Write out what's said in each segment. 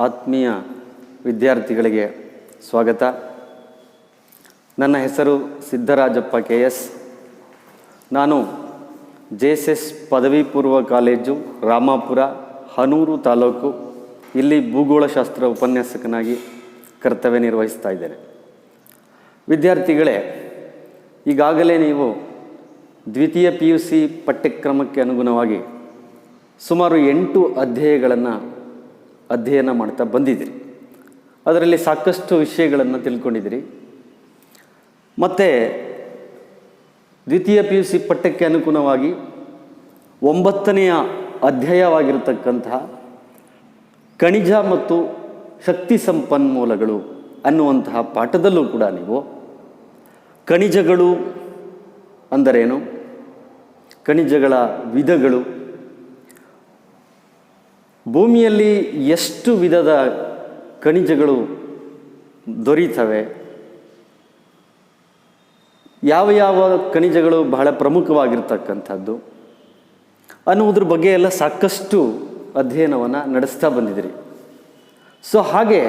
ಆತ್ಮೀಯ ವಿದ್ಯಾರ್ಥಿಗಳಿಗೆ ಸ್ವಾಗತ. ನನ್ನ ಹೆಸರು ಸಿದ್ದರಾಜಪ್ಪ KS. ನಾನು JSS ಪದವಿ ಪೂರ್ವ ಕಾಲೇಜು ರಾಮಾಪುರ ಹನೂರು ತಾಲೂಕು ಇಲ್ಲಿ ಭೂಗೋಳಶಾಸ್ತ್ರ ಉಪನ್ಯಾಸಕನಾಗಿ ಕರ್ತವ್ಯ ನಿರ್ವಹಿಸ್ತಾ ಇದ್ದೇನೆ. ವಿದ್ಯಾರ್ಥಿಗಳೇ, ಈಗಾಗಲೇ ನೀವು ದ್ವಿತೀಯ PUC ಪಠ್ಯಕ್ರಮಕ್ಕೆ ಅನುಗುಣವಾಗಿ ಸುಮಾರು 8 ಅಧ್ಯಾಯಗಳನ್ನು ಅಧ್ಯಯನ ಮಾಡ್ತಾ ಬಂದಿದ್ದೀರಿ. ಅದರಲ್ಲಿ ಸಾಕಷ್ಟು ವಿಷಯಗಳನ್ನು ತಿಳ್ಕೊಂಡಿದ್ದೀರಿ. ಮತ್ತು ದ್ವಿತೀಯ PUC ಪಠ್ಯಕ್ಕೆ ಅನುಗುಣವಾಗಿ 9ನೆಯ ಅಧ್ಯಾಯವಾಗಿರತಕ್ಕಂತಹ ಖನಿಜ ಮತ್ತು ಶಕ್ತಿ ಸಂಪನ್ಮೂಲಗಳು ಅನ್ನುವಂತಹ ಪಾಠದಲ್ಲೂ ಕೂಡ ನೀವು ಖನಿಜಗಳು ಅಂದರೇನು, ಖನಿಜಗಳ ವಿಧಗಳು, ಭೂಮಿಯಲ್ಲಿ ಎಷ್ಟು ವಿಧದ ಖನಿಜಗಳು ದೊರೀತವೆ, ಯಾವ ಯಾವ ಖನಿಜಗಳು ಬಹಳ ಪ್ರಮುಖವಾಗಿರ್ತಕ್ಕಂಥದ್ದು ಅನ್ನುವುದ್ರ ಬಗ್ಗೆ ಎಲ್ಲ ಸಾಕಷ್ಟು ಅಧ್ಯಯನವನ್ನು ನಡೆಸ್ತಾ ಬಂದಿದ್ದೀರಿ. ಸೊ ಹಾಗೆ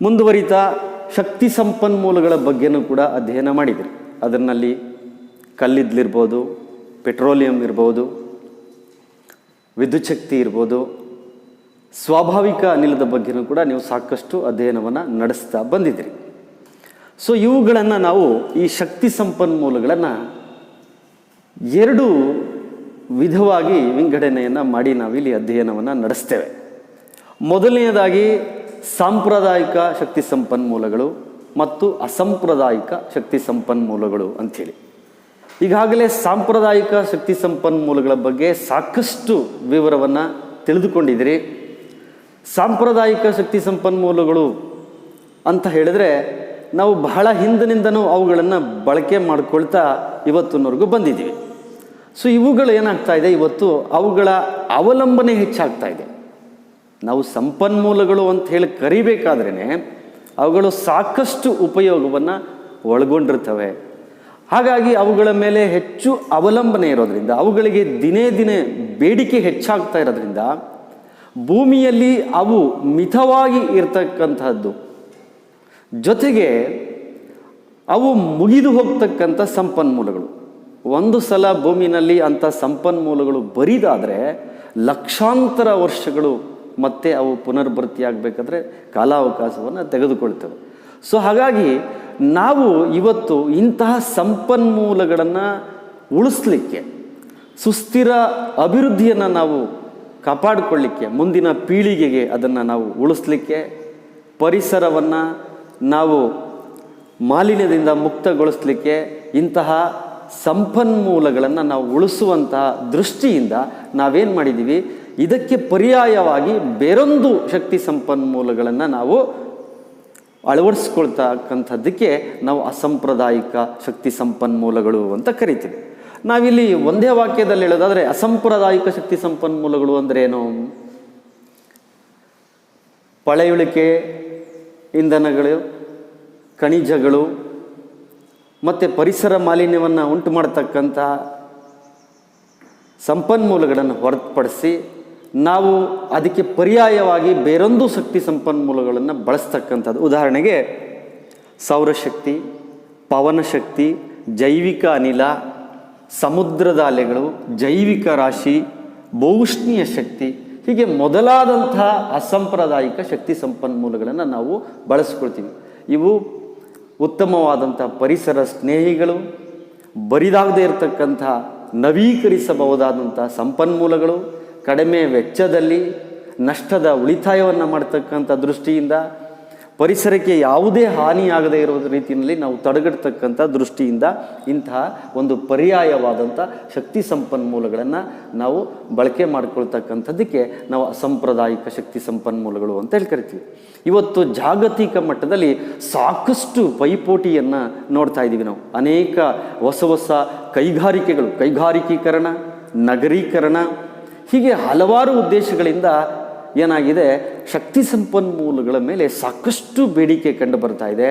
ಮುಂದುವರಿತಾ ಶಕ್ತಿ ಸಂಪನ್ಮೂಲಗಳ ಬಗ್ಗೆನೂ ಕೂಡ ಅಧ್ಯಯನ ಮಾಡಿದಿರಿ. ಅದರಲ್ಲಿ ಕಲ್ಲಿದ್ದಲಿರ್ಬೋದು, ಪೆಟ್ರೋಲಿಯಂ ಇರ್ಬೋದು, ವಿದ್ಯುತ್ ಶಕ್ತಿ ಇರ್ಬೋದು, ಸ್ವಾಭಾವಿಕ ಅನಿಲದ ಬಗ್ಗೆನೂ ಕೂಡ ನೀವು ಸಾಕಷ್ಟು ಅಧ್ಯಯನವನ್ನು ನಡೆಸ್ತಾ ಬಂದಿದ್ದೀರಿ. ಸೊ ಇವುಗಳನ್ನು ನಾವು ಈ ಶಕ್ತಿ ಸಂಪನ್ಮೂಲಗಳನ್ನು 2 ವಿಧವಾಗಿ ವಿಂಗಡಣೆಯನ್ನು ಮಾಡಿ ನಾವಿಲ್ಲಿ ಅಧ್ಯಯನವನ್ನು ನಡೆಸ್ತೇವೆ. ಮೊದಲನೆಯದಾಗಿ ಸಾಂಪ್ರದಾಯಿಕ ಶಕ್ತಿ ಸಂಪನ್ಮೂಲಗಳು ಮತ್ತು ಅಸಾಂಪ್ರದಾಯಿಕ ಶಕ್ತಿ ಸಂಪನ್ಮೂಲಗಳು ಅಂಥೇಳಿ. ಈಗಾಗಲೇ ಸಾಂಪ್ರದಾಯಿಕ ಶಕ್ತಿ ಸಂಪನ್ಮೂಲಗಳ ಬಗ್ಗೆ ಸಾಕಷ್ಟು ವಿವರವನ್ನು ತಿಳಿದುಕೊಂಡಿದ್ದೀರಿ. ಸಾಂಪ್ರದಾಯಿಕ ಶಕ್ತಿ ಸಂಪನ್ಮೂಲಗಳು ಅಂತ ಹೇಳಿದ್ರೆ ನಾವು ಬಹಳ ಹಿಂದಿನಿಂದನೂ ಅವುಗಳನ್ನು ಬಳಕೆ ಮಾಡಿಕೊಳ್ತಾ ಇವತ್ತಿನವರೆಗೂ ಬಂದಿದ್ದೀವಿ. ಸೊ ಇವುಗಳು ಏನಾಗ್ತಾ ಇದೆ, ಇವತ್ತು ಅವುಗಳ ಅವಲಂಬನೆ ಹೆಚ್ಚಾಗ್ತಾ ಇದೆ. ನಾವು ಸಂಪನ್ಮೂಲಗಳು ಅಂತ ಹೇಳಿ ಕರಿಬೇಕಾದ್ರೇ ಅವುಗಳು ಸಾಕಷ್ಟು ಉಪಯೋಗವನ್ನು ಒಳಗೊಂಡಿರ್ತವೆ. ಹಾಗಾಗಿ ಅವುಗಳ ಮೇಲೆ ಹೆಚ್ಚು ಅವಲಂಬನೆ ಇರೋದ್ರಿಂದ, ಅವುಗಳಿಗೆ ದಿನೇ ದಿನೇ ಬೇಡಿಕೆ ಹೆಚ್ಚಾಗ್ತಾ ಇರೋದ್ರಿಂದ ಭೂಮಿಯಲ್ಲಿ ಅವು ಮಿತವಾಗಿ ಇರ್ತಕ್ಕಂಥದ್ದು, ಜೊತೆಗೆ ಅವು ಮುಗಿದು ಹೋಗ್ತಕ್ಕಂಥ ಸಂಪನ್ಮೂಲಗಳು. ಒಂದು ಸಲ ಭೂಮಿನಲ್ಲಿ ಅಂಥ ಸಂಪನ್ಮೂಲಗಳು ಬರಿದಾದರೆ ಲಕ್ಷಾಂತರ ವರ್ಷಗಳು ಮತ್ತೆ ಅವು ಪುನರ್ಭರ್ತಿಯಾಗಬೇಕಾದ್ರೆ ಕಾಲಾವಕಾಶವನ್ನು ತೆಗೆದುಕೊಳ್ತವೆ. ಸೊ ಹಾಗಾಗಿ ನಾವು ಇವತ್ತು ಇಂತಹ ಸಂಪನ್ಮೂಲಗಳನ್ನು ಉಳಿಸ್ಲಿಕ್ಕೆ, ಸುಸ್ಥಿರ ಅಭಿವೃದ್ಧಿಯನ್ನು ನಾವು ಕಾಪಾಡಿಕೊಳ್ಳಿಕ್ಕೆ, ಮುಂದಿನ ಪೀಳಿಗೆಗೆ ಅದನ್ನು ನಾವು ಉಳಿಸ್ಲಿಕ್ಕೆ, ಪರಿಸರವನ್ನು ನಾವು ಮಾಲಿನ್ಯದಿಂದ ಮುಕ್ತಗೊಳಿಸಲಿಕ್ಕೆ ಇಂತಹ ಸಂಪನ್ಮೂಲಗಳನ್ನು ನಾವು ಉಳಿಸುವಂತಹ ದೃಷ್ಟಿಯಿಂದ ನಾವೇನು ಮಾಡಿದ್ದೀವಿ, ಇದಕ್ಕೆ ಪರ್ಯಾಯವಾಗಿ ಬೇರೊಂದು ಶಕ್ತಿ ಸಂಪನ್ಮೂಲಗಳನ್ನು ನಾವು ಅಳವಡಿಸ್ಕೊಳ್ತಕ್ಕಂಥದ್ದಕ್ಕೆ ನಾವು ಅಸಾಂಪ್ರದಾಯಿಕ ಶಕ್ತಿ ಸಂಪನ್ಮೂಲಗಳು ಅಂತ ಕರಿತೀವಿ. ನಾವಿಲ್ಲಿ ಒಂದೇ ವಾಕ್ಯದಲ್ಲಿ ಹೇಳೋದಾದರೆ ಅಸಾಂಪ್ರದಾಯಿಕ ಶಕ್ತಿ ಸಂಪನ್ಮೂಲಗಳು ಅಂದರೆ ಏನು? ಪಳೆಯುಳಿಕೆ ಇಂಧನಗಳು, ಖನಿಜಗಳು ಮತ್ತು ಪರಿಸರ ಮಾಲಿನ್ಯವನ್ನು ಉಂಟು ಮಾಡತಕ್ಕಂಥ ಸಂಪನ್ಮೂಲಗಳನ್ನು ಹೊರತುಪಡಿಸಿ ನಾವು ಅದಕ್ಕೆ ಪರ್ಯಾಯವಾಗಿ ಬೇರೊಂದು ಶಕ್ತಿ ಸಂಪನ್ಮೂಲಗಳನ್ನು ಬಳಸ್ತಕ್ಕಂಥದ್ದು. ಉದಾಹರಣೆಗೆ ಸೌರಶಕ್ತಿ, ಪವನಶಕ್ತಿ, ಜೈವಿಕ ಅನಿಲ, ಸಮುದ್ರದ ಅಲೆಗಳು, ಜೈವಿಕ ರಾಶಿ, ಭೂಷ್ಣೀಯ ಶಕ್ತಿ, ಹೀಗೆ ಮೊದಲಾದಂತಹ ಅಸಾಂಪ್ರದಾಯಿಕ ಶಕ್ತಿ ಸಂಪನ್ಮೂಲಗಳನ್ನು ನಾವು ಬಳಸ್ಕೊಳ್ತೀವಿ. ಇವು ಉತ್ತಮವಾದಂಥ ಪರಿಸರ ಸ್ನೇಹಿಗಳು, ಬರಿದಾಗದೇ ಇರತಕ್ಕಂಥ ನವೀಕರಿಸಬಹುದಾದಂಥ ಸಂಪನ್ಮೂಲಗಳು, ಕಡಿಮೆ ವೆಚ್ಚದಲ್ಲಿ ನಷ್ಟದ ಉಳಿತಾಯವನ್ನು ಮಾಡ್ತಕ್ಕಂಥ ದೃಷ್ಟಿಯಿಂದ, ಪರಿಸರಕ್ಕೆ ಯಾವುದೇ ಹಾನಿಯಾಗದೇ ಇರೋ ರೀತಿಯಲ್ಲಿ ನಾವು ತಡೆಗಟ್ಟತಕ್ಕಂಥ ದೃಷ್ಟಿಯಿಂದ ಇಂತಹ ಒಂದು ಪರ್ಯಾಯವಾದಂಥ ಶಕ್ತಿ ಸಂಪನ್ಮೂಲಗಳನ್ನು ನಾವು ಬಳಕೆ ಮಾಡಿಕೊಳ್ತಕ್ಕಂಥದ್ದಕ್ಕೆ ನಾವು ಅಸಾಂಪ್ರದಾಯಿಕ ಶಕ್ತಿ ಸಂಪನ್ಮೂಲಗಳು ಅಂತ ಹೇಳಿ ಕರಿತೀವಿ. ಇವತ್ತು ಜಾಗತಿಕ ಮಟ್ಟದಲ್ಲಿ ಸಾಕಷ್ಟು ಪೈಪೋಟಿಯನ್ನು ನೋಡ್ತಾ ಇದ್ದೀವಿ ನಾವು. ಅನೇಕ ಹೊಸ ಹೊಸ ಕೈಗಾರಿಕೆಗಳು, ಕೈಗಾರಿಕೀಕರಣ, ನಗರೀಕರಣ, ಹೀಗೆ ಹಲವಾರು ಉದ್ದೇಶಗಳಿಂದ ಏನಾಗಿದೆ, ಶಕ್ತಿ ಸಂಪನ್ಮೂಲಗಳ ಮೇಲೆ ಸಾಕಷ್ಟು ಬೇಡಿಕೆ ಕಂಡು ಬರ್ತಾ ಇದೆ.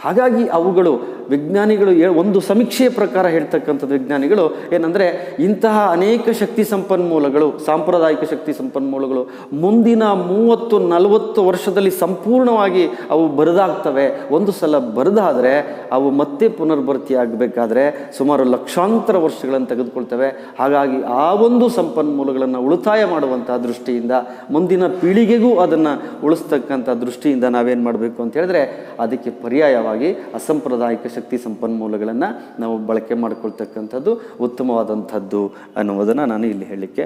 ಹಾಗಾಗಿ ಅವುಗಳು ವಿಜ್ಞಾನಿಗಳು ಒಂದು ಸಮೀಕ್ಷೆಯ ಪ್ರಕಾರ ಹೇಳ್ತಕ್ಕಂಥದ್ದು ವಿಜ್ಞಾನಿಗಳು ಏನಂದರೆ ಇಂತಹ ಅನೇಕ ಶಕ್ತಿ ಸಂಪನ್ಮೂಲಗಳು, ಸಾಂಪ್ರದಾಯಿಕ ಶಕ್ತಿ ಸಂಪನ್ಮೂಲಗಳು ಮುಂದಿನ 30-40 ವರ್ಷದಲ್ಲಿ ಸಂಪೂರ್ಣವಾಗಿ ಅವು ಬರಿದಾಗ್ತವೆ. ಒಂದು ಸಲ ಬರಿದಾದರೆ ಅವು ಮತ್ತೆ ಪುನರ್ಭರ್ತಿ ಆಗಬೇಕಾದ್ರೆ ಸುಮಾರು ಲಕ್ಷಾಂತರ ವರ್ಷಗಳನ್ನು ತೆಗೆದುಕೊಳ್ತವೆ. ಹಾಗಾಗಿ ಆ ಒಂದು ಸಂಪನ್ಮೂಲಗಳನ್ನು ಉಳಿತಾಯ ಮಾಡುವಂಥ ದೃಷ್ಟಿಯಿಂದ, ಮುಂದಿನ ಪೀಳಿಗೆಗೂ ಅದನ್ನು ಉಳಿಸ್ತಕ್ಕಂಥ ದೃಷ್ಟಿಯಿಂದ ನಾವೇನು ಮಾಡಬೇಕು ಅಂತ ಹೇಳಿದ್ರೆ, ಅದಕ್ಕೆ ಪರ್ಯಾಯವಾಗಿ ಅಸಾಂಪ್ರದಾಯಿಕ ಶಕ್ತಿ ಸಂಪನ್ಮೂಲಗಳನ್ನು ನಾವು ಬಳಕೆ ಮಾಡಿಕೊಳ್ತಕ್ಕಂಥದ್ದು ಉತ್ತಮವಾದಂಥದ್ದು ಅನ್ನುವುದನ್ನು ನಾನು ಇಲ್ಲಿ ಹೇಳಲಿಕ್ಕೆ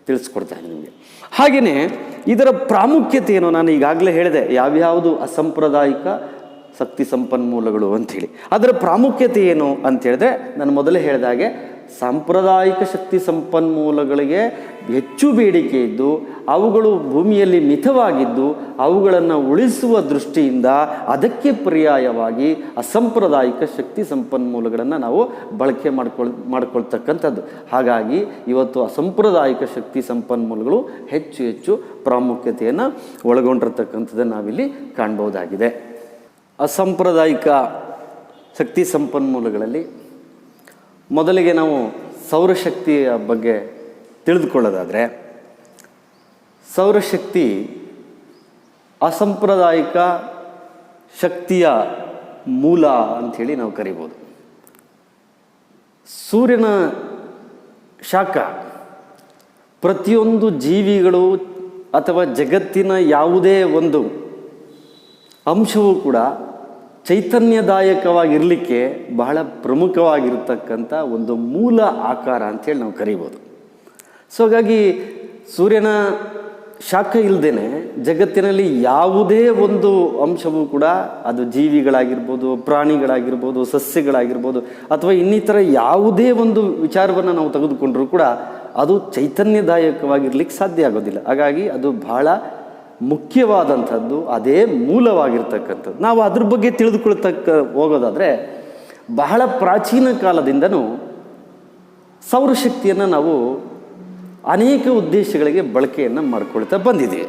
ತಿಳಿಸ್ಕೊಡ್ತಾ ಇದ್ದೀನಿ ನಿಮಗೆ. ಹಾಗೆಯೇ ಇದರ ಪ್ರಾಮುಖ್ಯತೆ ಏನು, ನಾನು ಈಗಾಗಲೇ ಹೇಳಿದೆ ಯಾವ್ಯಾವುದು ಅಸಾಂಪ್ರದಾಯಿಕ ಶಕ್ತಿ ಸಂಪನ್ಮೂಲಗಳು ಅಂಥೇಳಿ. ಅದರ ಪ್ರಾಮುಖ್ಯತೆ ಏನು ಅಂತ ಹೇಳಿದ್ರೆ, ನಾನು ಮೊದಲೇ ಹೇಳಿದ ಹಾಗೆ ಸಾಂಪ್ರದಾಯಿಕ ಶಕ್ತಿ ಸಂಪನ್ಮೂಲಗಳಿಗೆ ಹೆಚ್ಚು ಬೇಡಿಕೆ ಇದ್ದು ಅವುಗಳು ಭೂಮಿಯಲ್ಲಿ ಮಿತವಾಗಿದ್ದು ಅವುಗಳನ್ನು ಉಳಿಸುವ ದೃಷ್ಟಿಯಿಂದ ಅದಕ್ಕೆ ಪರ್ಯಾಯವಾಗಿ ಅಸಾಂಪ್ರದಾಯಿಕ ಶಕ್ತಿ ಸಂಪನ್ಮೂಲಗಳನ್ನು ನಾವು ಬಳಕೆ ಮಾಡ್ಕೊಳ್ತಕ್ಕಂಥದ್ದು. ಹಾಗಾಗಿ ಇವತ್ತು ಅಸಾಂಪ್ರದಾಯಿಕ ಶಕ್ತಿ ಸಂಪನ್ಮೂಲಗಳು ಹೆಚ್ಚು ಹೆಚ್ಚು ಪ್ರಾಮುಖ್ಯತೆಯನ್ನು ಒಳಗೊಂಡಿರ್ತಕ್ಕಂಥದ್ದನ್ನು ನಾವಿಲ್ಲಿ ಕಾಣ್ಬೋದಾಗಿದೆ. ಅಸಾಂಪ್ರದಾಯಿಕ ಶಕ್ತಿ ಸಂಪನ್ಮೂಲಗಳಲ್ಲಿ ಮೊದಲಿಗೆ ನಾವು ಸೌರಶಕ್ತಿಯ ಬಗ್ಗೆ ತಿಳಿದುಕೊಳ್ಳೋದಾದರೆ, ಸೌರಶಕ್ತಿ ಅಸಾಂಪ್ರದಾಯಿಕ ಶಕ್ತಿಯ ಮೂಲ ಅಂಥೇಳಿ ನಾವು ಕರಿಬೋದು. ಸೂರ್ಯನ ಶಾಖ ಪ್ರತಿಯೊಂದು ಜೀವಿಗಳು ಅಥವಾ ಜಗತ್ತಿನ ಯಾವುದೇ ಒಂದು ಅಂಶವೂ ಕೂಡ ಚೈತನ್ಯದಾಯಕವಾಗಿರಲಿಕ್ಕೆ ಬಹಳ ಪ್ರಮುಖವಾಗಿರ್ತಕ್ಕಂಥ ಒಂದು ಮೂಲ ಆಕಾರ ಅಂಥೇಳಿ ನಾವು ಕರಿಬೋದು. ಸೊ ಹಾಗಾಗಿ ಸೂರ್ಯನ ಶಾಖ ಇಲ್ಲದೇ ಜಗತ್ತಿನಲ್ಲಿ ಯಾವುದೇ ಒಂದು ಅಂಶವೂ ಕೂಡ, ಅದು ಜೀವಿಗಳಾಗಿರ್ಬೋದು, ಪ್ರಾಣಿಗಳಾಗಿರ್ಬೋದು, ಸಸ್ಯಗಳಾಗಿರ್ಬೋದು, ಅಥವಾ ಇನ್ನಿತರ ಯಾವುದೇ ಒಂದು ವಿಚಾರವನ್ನು ನಾವು ತೆಗೆದುಕೊಂಡರೂ ಕೂಡ ಅದು ಚೈತನ್ಯದಾಯಕವಾಗಿರ್ಲಿಕ್ಕೆ ಸಾಧ್ಯ ಆಗೋದಿಲ್ಲ. ಹಾಗಾಗಿ ಅದು ಬಹಳ ಮುಖ್ಯವಾದಂಥದ್ದು, ಅದೇ ಮೂಲವಾಗಿರ್ತಕ್ಕಂಥದ್ದು. ನಾವು ಅದ್ರ ಬಗ್ಗೆ ಹೋಗೋದಾದರೆ, ಬಹಳ ಪ್ರಾಚೀನ ಕಾಲದಿಂದನೂ ಸೌರಶಕ್ತಿಯನ್ನು ನಾವು ಅನೇಕ ಉದ್ದೇಶಗಳಿಗೆ ಬಳಕೆಯನ್ನು ಮಾಡಿಕೊಳ್ತಾ ಬಂದಿದ್ದೀವಿ.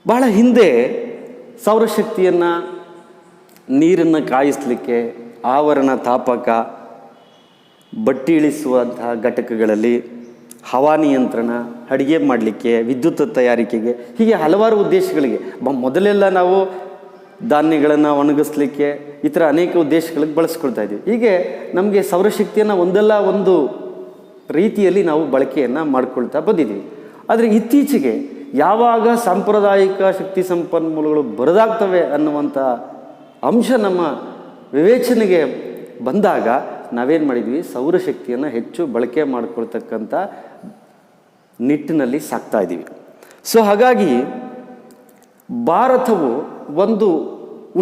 ಬಹಳ ಹಿಂದೆ ಸೌರಶಕ್ತಿಯನ್ನು ನೀರನ್ನು ಕಾಯಿಸಲಿಕ್ಕೆ, ಆವರಣ ತಾಪಕ, ಬಟ್ಟಿ ಇಳಿಸುವಂತಹ ಘಟಕಗಳಲ್ಲಿ, ಹವಾನಿಯಂತ್ರಣ, ಅಡುಗೆ ಮಾಡಲಿಕ್ಕೆ, ವಿದ್ಯುತ್ ತಯಾರಿಕೆಗೆ, ಹೀಗೆ ಹಲವಾರು ಉದ್ದೇಶಗಳಿಗೆ, ಮೊದಲೆಲ್ಲ ನಾವು ಧಾನ್ಯಗಳನ್ನು ಒಣಗಿಸ್ಲಿಕ್ಕೆ ಈ ಥರ ಅನೇಕ ಉದ್ದೇಶಗಳಿಗೆ ಬಳಸ್ಕೊಳ್ತಾ ಇದ್ದೀವಿ. ಹೀಗೆ ನಮಗೆ ಸೌರಶಕ್ತಿಯನ್ನು ಒಂದಲ್ಲ ಒಂದು ರೀತಿಯಲ್ಲಿ ನಾವು ಬಳಕೆಯನ್ನು ಮಾಡ್ಕೊಳ್ತಾ ಬಂದಿದ್ದೀವಿ. ಆದರೆ ಇತ್ತೀಚೆಗೆ ಯಾವಾಗ ಸಾಂಪ್ರದಾಯಿಕ ಶಕ್ತಿ ಸಂಪನ್ಮೂಲಗಳು ಬರದಾಗ್ತವೆ ಅನ್ನುವಂಥ ಅಂಶ ನಮ್ಮ ವಿವೇಚನೆಗೆ ಬಂದಾಗ ನಾವೇನು ಮಾಡಿದ್ವಿ, ಸೌರಶಕ್ತಿಯನ್ನು ಹೆಚ್ಚು ಬಳಕೆ ಮಾಡಿಕೊಳ್ತಕ್ಕಂಥ ನಿಟ್ಟಿನಲ್ಲಿ ಸಾಗ್ತಾ ಇದ್ದೀವಿ. ಸೊ ಹಾಗಾಗಿ ಭಾರತವು ಒಂದು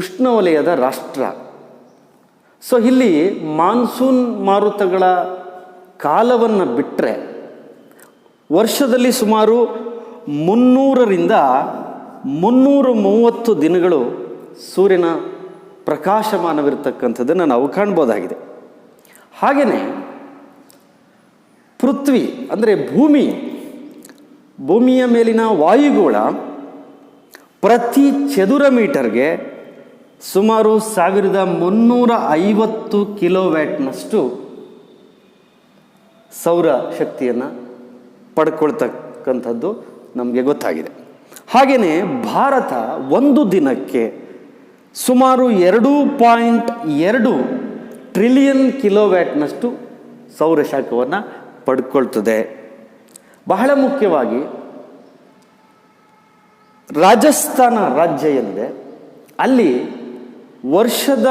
ಉಷ್ಣವಲಯದ ರಾಷ್ಟ್ರ. ಸೊ ಇಲ್ಲಿ ಮಾನ್ಸೂನ್ ಮಾರುತಗಳ ಕಾಲವನ್ನು ಬಿಟ್ಟರೆ ವರ್ಷದಲ್ಲಿ ಸುಮಾರು 300ರಿಂದ 330 ದಿನಗಳು ಸೂರ್ಯನ ಪ್ರಕಾಶಮಾನವಿರ್ತಕ್ಕಂಥದ್ದನ್ನು ನಾವು ಕಾಣ್ಬೋದಾಗಿದೆ. ಹಾಗೆಯೇ ಪೃಥ್ವಿ ಅಂದರೆ ಭೂಮಿಯ ಮೇಲಿನ ವಾಯುಗೋಳ ಪ್ರತಿ ಚದುರ ಮೀಟರ್ಗೆ ಸುಮಾರು 1350 ಕಿಲೋವ್ಯಾಟ್ನಷ್ಟು ಸೌರ ಶಕ್ತಿಯನ್ನು ಪಡ್ಕೊಳ್ತಕ್ಕಂಥದ್ದು ನಮಗೆ ಗೊತ್ತಾಗಿದೆ. ಹಾಗೆಯೇ ಭಾರತ ಒಂದು ದಿನಕ್ಕೆ ಸುಮಾರು 2.2 ಟ್ರಿಲಿಯನ್ ಕಿಲೋವ್ಯಾಟ್ನಷ್ಟು ಸೌರಶಾಖವನ್ನು ಪಡ್ಕೊಳ್ತದೆ. ಬಹಳ ಮುಖ್ಯವಾಗಿ ರಾಜಸ್ಥಾನ ರಾಜ್ಯ ಏನಿದೆ, ಅಲ್ಲಿ ವರ್ಷದ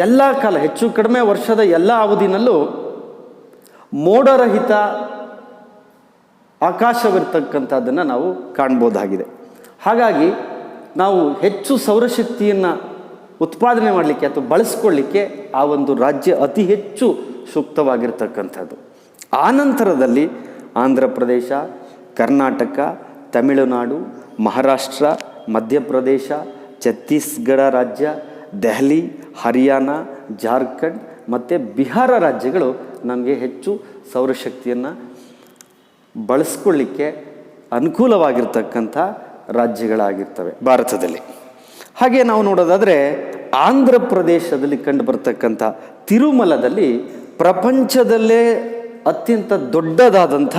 ಎಲ್ಲ ಕಾಲ, ಹೆಚ್ಚು ಕಡಿಮೆ ವರ್ಷದ ಎಲ್ಲ ಅವಧಿನಲ್ಲೂ ಮೋಡರಹಿತ ಆಕಾಶವಿರ್ತಕ್ಕಂಥದ್ದನ್ನು ನಾವು ಕಾಣ್ಬೋದಾಗಿದೆ. ಹಾಗಾಗಿ ನಾವು ಹೆಚ್ಚು ಸೌರಶಕ್ತಿಯನ್ನು ಉತ್ಪಾದನೆ ಮಾಡಲಿಕ್ಕೆ ಅಥವಾ ಬಳಸ್ಕೊಳ್ಳಿಕ್ಕೆ ಆ ಒಂದು ರಾಜ್ಯ ಅತಿ ಹೆಚ್ಚು ಸೂಕ್ತವಾಗಿರ್ತಕ್ಕಂಥದ್ದು. ಆನಂತರದಲ್ಲಿ ಆಂಧ್ರ ಪ್ರದೇಶ, ಕರ್ನಾಟಕ, ತಮಿಳುನಾಡು, ಮಹಾರಾಷ್ಟ್ರ, ಮಧ್ಯಪ್ರದೇಶ, ಛತ್ತೀಸ್ಗಢ ರಾಜ್ಯ, ದೆಹಲಿ, ಹರಿಯಾಣ, ಜಾರ್ಖಂಡ್ ಮತ್ತು ಬಿಹಾರ ರಾಜ್ಯಗಳು ನಮಗೆ ಹೆಚ್ಚು ಸೌರಶಕ್ತಿಯನ್ನು ಬಳಸ್ಕೊಳ್ಳಿಕ್ಕೆ ಅನುಕೂಲವಾಗಿರ್ತಕ್ಕಂಥ ರಾಜ್ಯಗಳಾಗಿರ್ತವೆ ಭಾರತದಲ್ಲಿ. ಹಾಗೆ ನಾವು ನೋಡೋದಾದರೆ ಆಂಧ್ರ ಪ್ರದೇಶದಲ್ಲಿ ಕಂಡುಬರ್ತಕ್ಕಂಥ ತಿರುಮಲದಲ್ಲಿ ಪ್ರಪಂಚದಲ್ಲೇ ಅತ್ಯಂತ ದೊಡ್ಡದಾದಂಥ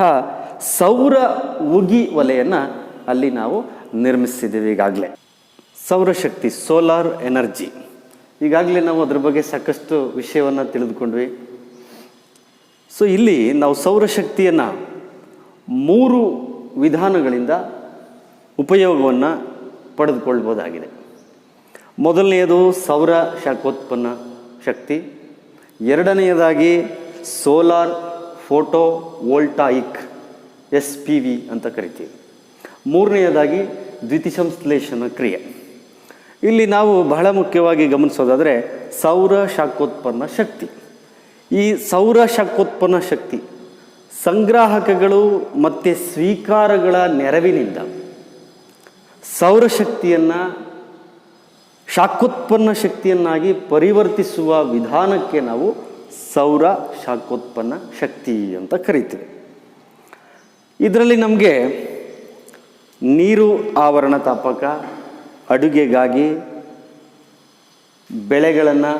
ಸೌರ ಉಗಿ ವಲಯನ್ನು ಅಲ್ಲಿ ನಾವು ನಿರ್ಮಿಸಿದ್ದೀವಿ ಈಗಾಗಲೇ. ಸೌರಶಕ್ತಿ, ಸೋಲಾರ್ ಎನರ್ಜಿ, ಈಗಾಗಲೇ ನಾವು ಅದ್ರ ಬಗ್ಗೆ ಸಾಕಷ್ಟು ವಿಷಯವನ್ನು ತಿಳಿದುಕೊಂಡ್ವಿ. ಸೊ ಇಲ್ಲಿ ನಾವು ಸೌರಶಕ್ತಿಯನ್ನು 3 ವಿಧಾನಗಳಿಂದ ಉಪಯೋಗವನ್ನು ಪಡೆದುಕೊಳ್ಬೋದಾಗಿದೆ. ಮೊದಲನೆಯದು ಸೌರ ಶಾಖೋತ್ಪನ್ನ ಶಕ್ತಿ, ಎರಡನೆಯದಾಗಿ ಸೋಲಾರ್ ಫೋಟೋ ವೋಲ್ಟಾಯಿಕ್ SPV ಅಂತ ಕರಿತೀವಿ, ಮೂರನೆಯದಾಗಿ ದ್ಯುತಿಸಂಶ್ಲೇಷಣ ಕ್ರಿಯೆ. ಇಲ್ಲಿ ನಾವು ಬಹಳ ಮುಖ್ಯವಾಗಿ ಗಮನಿಸೋದಾದರೆ ಸೌರ ಶಾಖೋತ್ಪನ್ನ ಶಕ್ತಿ. ಈ ಸೌರ ಶಾಖೋತ್ಪನ್ನ ಶಕ್ತಿ ಸಂಗ್ರಾಹಕಗಳು ಮತ್ತು ಸ್ವೀಕಾರಗಳ ನೆರವಿನಿಂದ ಸೌರಶಕ್ತಿಯನ್ನು ಶಾಖೋತ್ಪನ್ನ ಶಕ್ತಿಯನ್ನಾಗಿ ಪರಿವರ್ತಿಸುವ ವಿಧಾನಕ್ಕೆ ನಾವು ಸೌರ ಶಾಖೋತ್ಪನ್ನ ಶಕ್ತಿ ಅಂತ ಕರಿತೀವಿ. ಇದರಲ್ಲಿ ನಮಗೆ ನೀರು ಆವರಣ ತಾಪಕ, ಅಡುಗೆಗಾಗಿ, ಬೆಳೆಗಳನ್ನು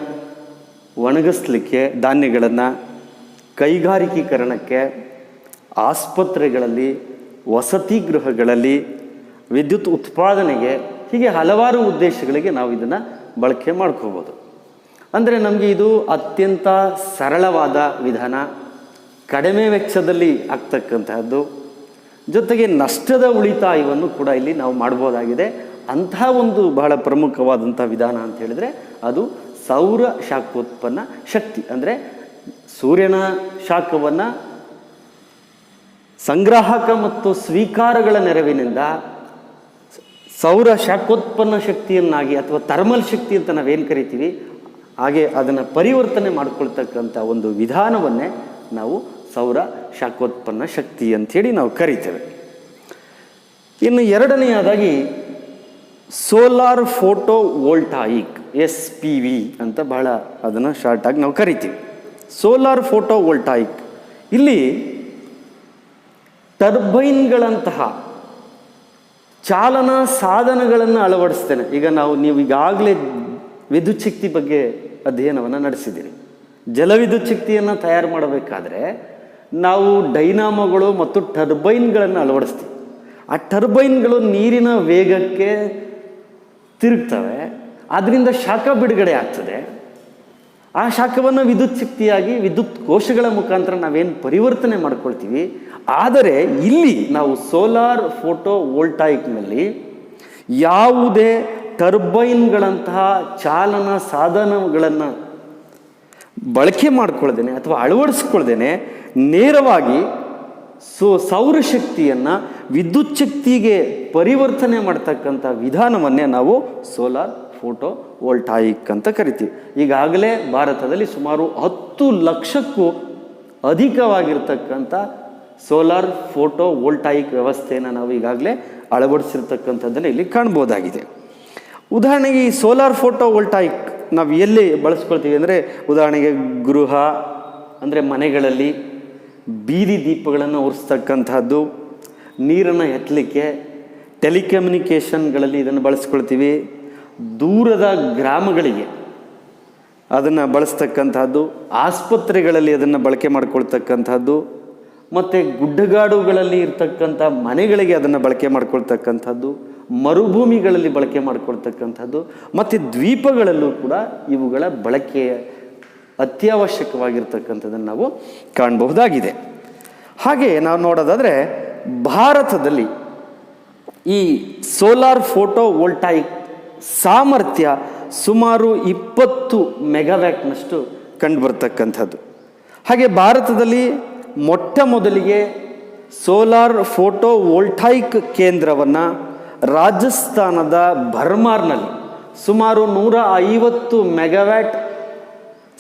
ಒಣಗಿಸ್ಲಿಕ್ಕೆ, ಧಾನ್ಯಗಳನ್ನು ಕೈಗಾರಿಕೀಕರಣಕ್ಕೆ, ಆಸ್ಪತ್ರೆಗಳಲ್ಲಿ, ವಸತಿ ಗೃಹಗಳಲ್ಲಿ, ವಿದ್ಯುತ್ ಉತ್ಪಾದನೆಗೆ, ಹೀಗೆ ಹಲವಾರು ಉದ್ದೇಶಗಳಿಗೆ ನಾವು ಇದನ್ನು ಬಳಕೆ ಮಾಡ್ಕೋಬೋದು. ಅಂದರೆ ನಮಗೆ ಇದು ಅತ್ಯಂತ ಸರಳವಾದ ವಿಧಾನ, ಕಡಿಮೆ ವೆಚ್ಚದಲ್ಲಿ ಆಗ್ತಕ್ಕಂತಹದ್ದು, ಜೊತೆಗೆ ನಷ್ಟದ ಉಳಿತಾಯವನ್ನು ಕೂಡ ಇಲ್ಲಿ ನಾವು ಮಾಡ್ಬೋದಾಗಿದೆ. ಅಂತಹ ಒಂದು ಬಹಳ ಪ್ರಮುಖವಾದಂಥ ವಿಧಾನ ಅಂತ ಹೇಳಿದರೆ ಅದು ಸೌರ ಶಾಖೋತ್ಪನ್ನ ಶಕ್ತಿ. ಅಂದರೆ ಸೂರ್ಯನ ಶಾಖವನ್ನು ಸಂಗ್ರಾಹಕ ಮತ್ತು ಸ್ವೀಕಾರಗಳ ನೆರವಿನಿಂದ ಸೌರ ಶಾಖೋತ್ಪನ್ನ ಶಕ್ತಿಯನ್ನಾಗಿ ಅಥವಾ ಥರ್ಮಲ್ ಶಕ್ತಿ ಅಂತ ನಾವೇನು ಕರಿತೀವಿ ಹಾಗೆ ಅದನ್ನು ಪರಿವರ್ತನೆ ಮಾಡಿಕೊಳ್ತಕ್ಕಂಥ ಒಂದು ವಿಧಾನವನ್ನೇ ನಾವು ಸೌರ ಶಾಖೋತ್ಪನ್ನ ಶಕ್ತಿ ಅಂಥೇಳಿ ನಾವು ಕರಿತೇವೆ. ಇನ್ನು ಎರಡನೆಯದಾಗಿ ಸೋಲಾರ್ ಫೋಟೋ ವೋಲ್ಟಾಯಿಕ್ SPV ಅಂತ ಬಹಳ ಅದನ್ನು ಶಾರ್ಟಾಗಿ ನಾವು ಕರಿತೀವಿ. ಸೋಲಾರ್ ಫೋಟೋ ವೋಲ್ಟಾಯಿಕ್ ಇಲ್ಲಿ ಟರ್ಬೈನ್ಗಳಂತಹ ಚಾಲನಾ ಸಾಧನಗಳನ್ನು ಅಳವಡಿಸ್ತೇನೆ. ಈಗ ನೀವು ಈಗಾಗಲೇ ವಿದ್ಯುತ್ ಶಕ್ತಿ ಬಗ್ಗೆ ಅಧ್ಯಯನವನ್ನು ನಡೆಸಿದ್ದೀರಿ. ಜಲವಿದ್ಯುತ್ ಶಕ್ತಿಯನ್ನು ತಯಾರು ಮಾಡಬೇಕಾದ್ರೆ ನಾವು ಡೈನಾಮೋಗಳು ಮತ್ತು ಟರ್ಬೈನ್ಗಳನ್ನು ಅಳವಡಿಸ್ತೀವಿ. ಆ ಟರ್ಬೈನ್ಗಳು ನೀರಿನ ವೇಗಕ್ಕೆ ತಿರುಗ್ತವೆ, ಅದರಿಂದ ಶಾಖ ಬಿಡುಗಡೆ ಆಗ್ತದೆ. ಆ ಶಾಖವನ್ನು ವಿದ್ಯುತ್ ಶಕ್ತಿಯಾಗಿ ವಿದ್ಯುತ್ ಕೋಶಗಳ ಮುಖಾಂತರ ನಾವೇನು ಪರಿವರ್ತನೆ ಮಾಡ್ಕೊಳ್ತೀವಿ. ಆದರೆ ಇಲ್ಲಿ ನಾವು ಸೋಲಾರ್ ಫೋಟೋ ವೋಲ್ಟಾಯಿಕ್ನಲ್ಲಿ ಯಾವುದೇ ಟರ್ಬೈನ್ಗಳಂತಹ ಚಾಲನಾ ಸಾಧನಗಳನ್ನು ಬಳಕೆ ಮಾಡ್ಕೊಳ್ದೇನೆ ಅಥವಾ ಅಳವಡಿಸ್ಕೊಳ್ದೇನೆ ನೇರವಾಗಿ ಸೌರಶಕ್ತಿಯನ್ನು ವಿದ್ಯುತ್ ಶಕ್ತಿಗೆ ಪರಿವರ್ತನೆ ಮಾಡ್ತಕ್ಕಂಥ ವಿಧಾನವನ್ನೇ ನಾವು ಸೋಲಾರ್ ಫೋಟೋ ವೋಲ್ಟಾಯಿಕ್ ಅಂತ ಕರಿತೀವಿ. ಈಗಾಗಲೇ ಭಾರತದಲ್ಲಿ ಸುಮಾರು 10 ಲಕ್ಷಕ್ಕೂ ಅಧಿಕವಾಗಿರ್ತಕ್ಕಂಥ ಸೋಲಾರ್ ಫೋಟೋ ವೋಲ್ಟಾಯಿಕ್ ವ್ಯವಸ್ಥೆಯನ್ನು ನಾವು ಈಗಾಗಲೇ ಅಳವಡಿಸಿರ್ತಕ್ಕಂಥದ್ದನ್ನು ಇಲ್ಲಿ ಕಾಣ್ಬೋದಾಗಿದೆ. ಉದಾಹರಣೆಗೆ ಈ ಸೋಲಾರ್ ಫೋಟೋ ವೋಲ್ಟಾಯಿಕ್ ನಾವು ಎಲ್ಲಿ ಬಳಸ್ಕೊಳ್ತೀವಿ ಅಂದರೆ ಉದಾಹರಣೆಗೆ ಗೃಹ ಅಂದರೆ ಮನೆಗಳಲ್ಲಿ ಬೀದಿ ದೀಪಗಳನ್ನು ಉರಿಸ್ತಕ್ಕಂಥದ್ದು, ನೀರನ್ನು ಎತ್ತಲಿಕ್ಕೆ, ಟೆಲಿಕಮ್ಯುನಿಕೇಷನ್ಗಳಲ್ಲಿ ಇದನ್ನು ಬಳಸ್ಕೊಳ್ತೀವಿ, ದೂರದ ಗ್ರಾಮಗಳಿಗೆ ಅದನ್ನು ಬಳಸ್ತಕ್ಕಂಥದ್ದು, ಆಸ್ಪತ್ರೆಗಳಲ್ಲಿ ಅದನ್ನು ಬಳಕೆ ಮಾಡ್ಕೊಳ್ತಕ್ಕಂಥದ್ದು, ಮತ್ತು ಗುಡ್ಡಗಾಡುಗಳಲ್ಲಿ ಇರ್ತಕ್ಕಂಥ ಮನೆಗಳಿಗೆ ಅದನ್ನು ಬಳಕೆ ಮಾಡ್ಕೊಳ್ತಕ್ಕಂಥದ್ದು, ಮರುಭೂಮಿಗಳಲ್ಲಿ ಬಳಕೆ ಮಾಡ್ಕೊಳ್ತಕ್ಕಂಥದ್ದು, ಮತ್ತು ದ್ವೀಪಗಳಲ್ಲೂ ಕೂಡ ಇವುಗಳ ಬಳಕೆ ಅತ್ಯವಶ್ಯಕವಾಗಿರ್ತಕ್ಕಂಥದ್ದನ್ನು ನಾವು ಕಾಣಬಹುದಾಗಿದೆ. ಹಾಗೆ ನಾವು ನೋಡೋದಾದರೆ ಭಾರತದಲ್ಲಿ ಈ ಸೋಲಾರ್ ಫೋಟೋ ವೋಲ್ಟಾಯಿಕ್ ಸಾಮರ್ಥ್ಯ ಸುಮಾರು 20 ಮೆಗಾವ್ಯಾಟ್ನಷ್ಟು ಕಂಡುಬರ್ತಕ್ಕಂಥದ್ದು. ಹಾಗೆ ಭಾರತದಲ್ಲಿ ಮೊಟ್ಟ ಮೊದಲಿಗೆ ಸೋಲಾರ್ ಫೋಟೋ ವೋಲ್ಟಾಯಿಕ್ ಕೇಂದ್ರವನ್ನು ರಾಜಸ್ಥಾನದ ಬರ್ಮಾರ್ನಲ್ಲಿ ಸುಮಾರು 150 ಮೆಗಾವ್ಯಾಟ್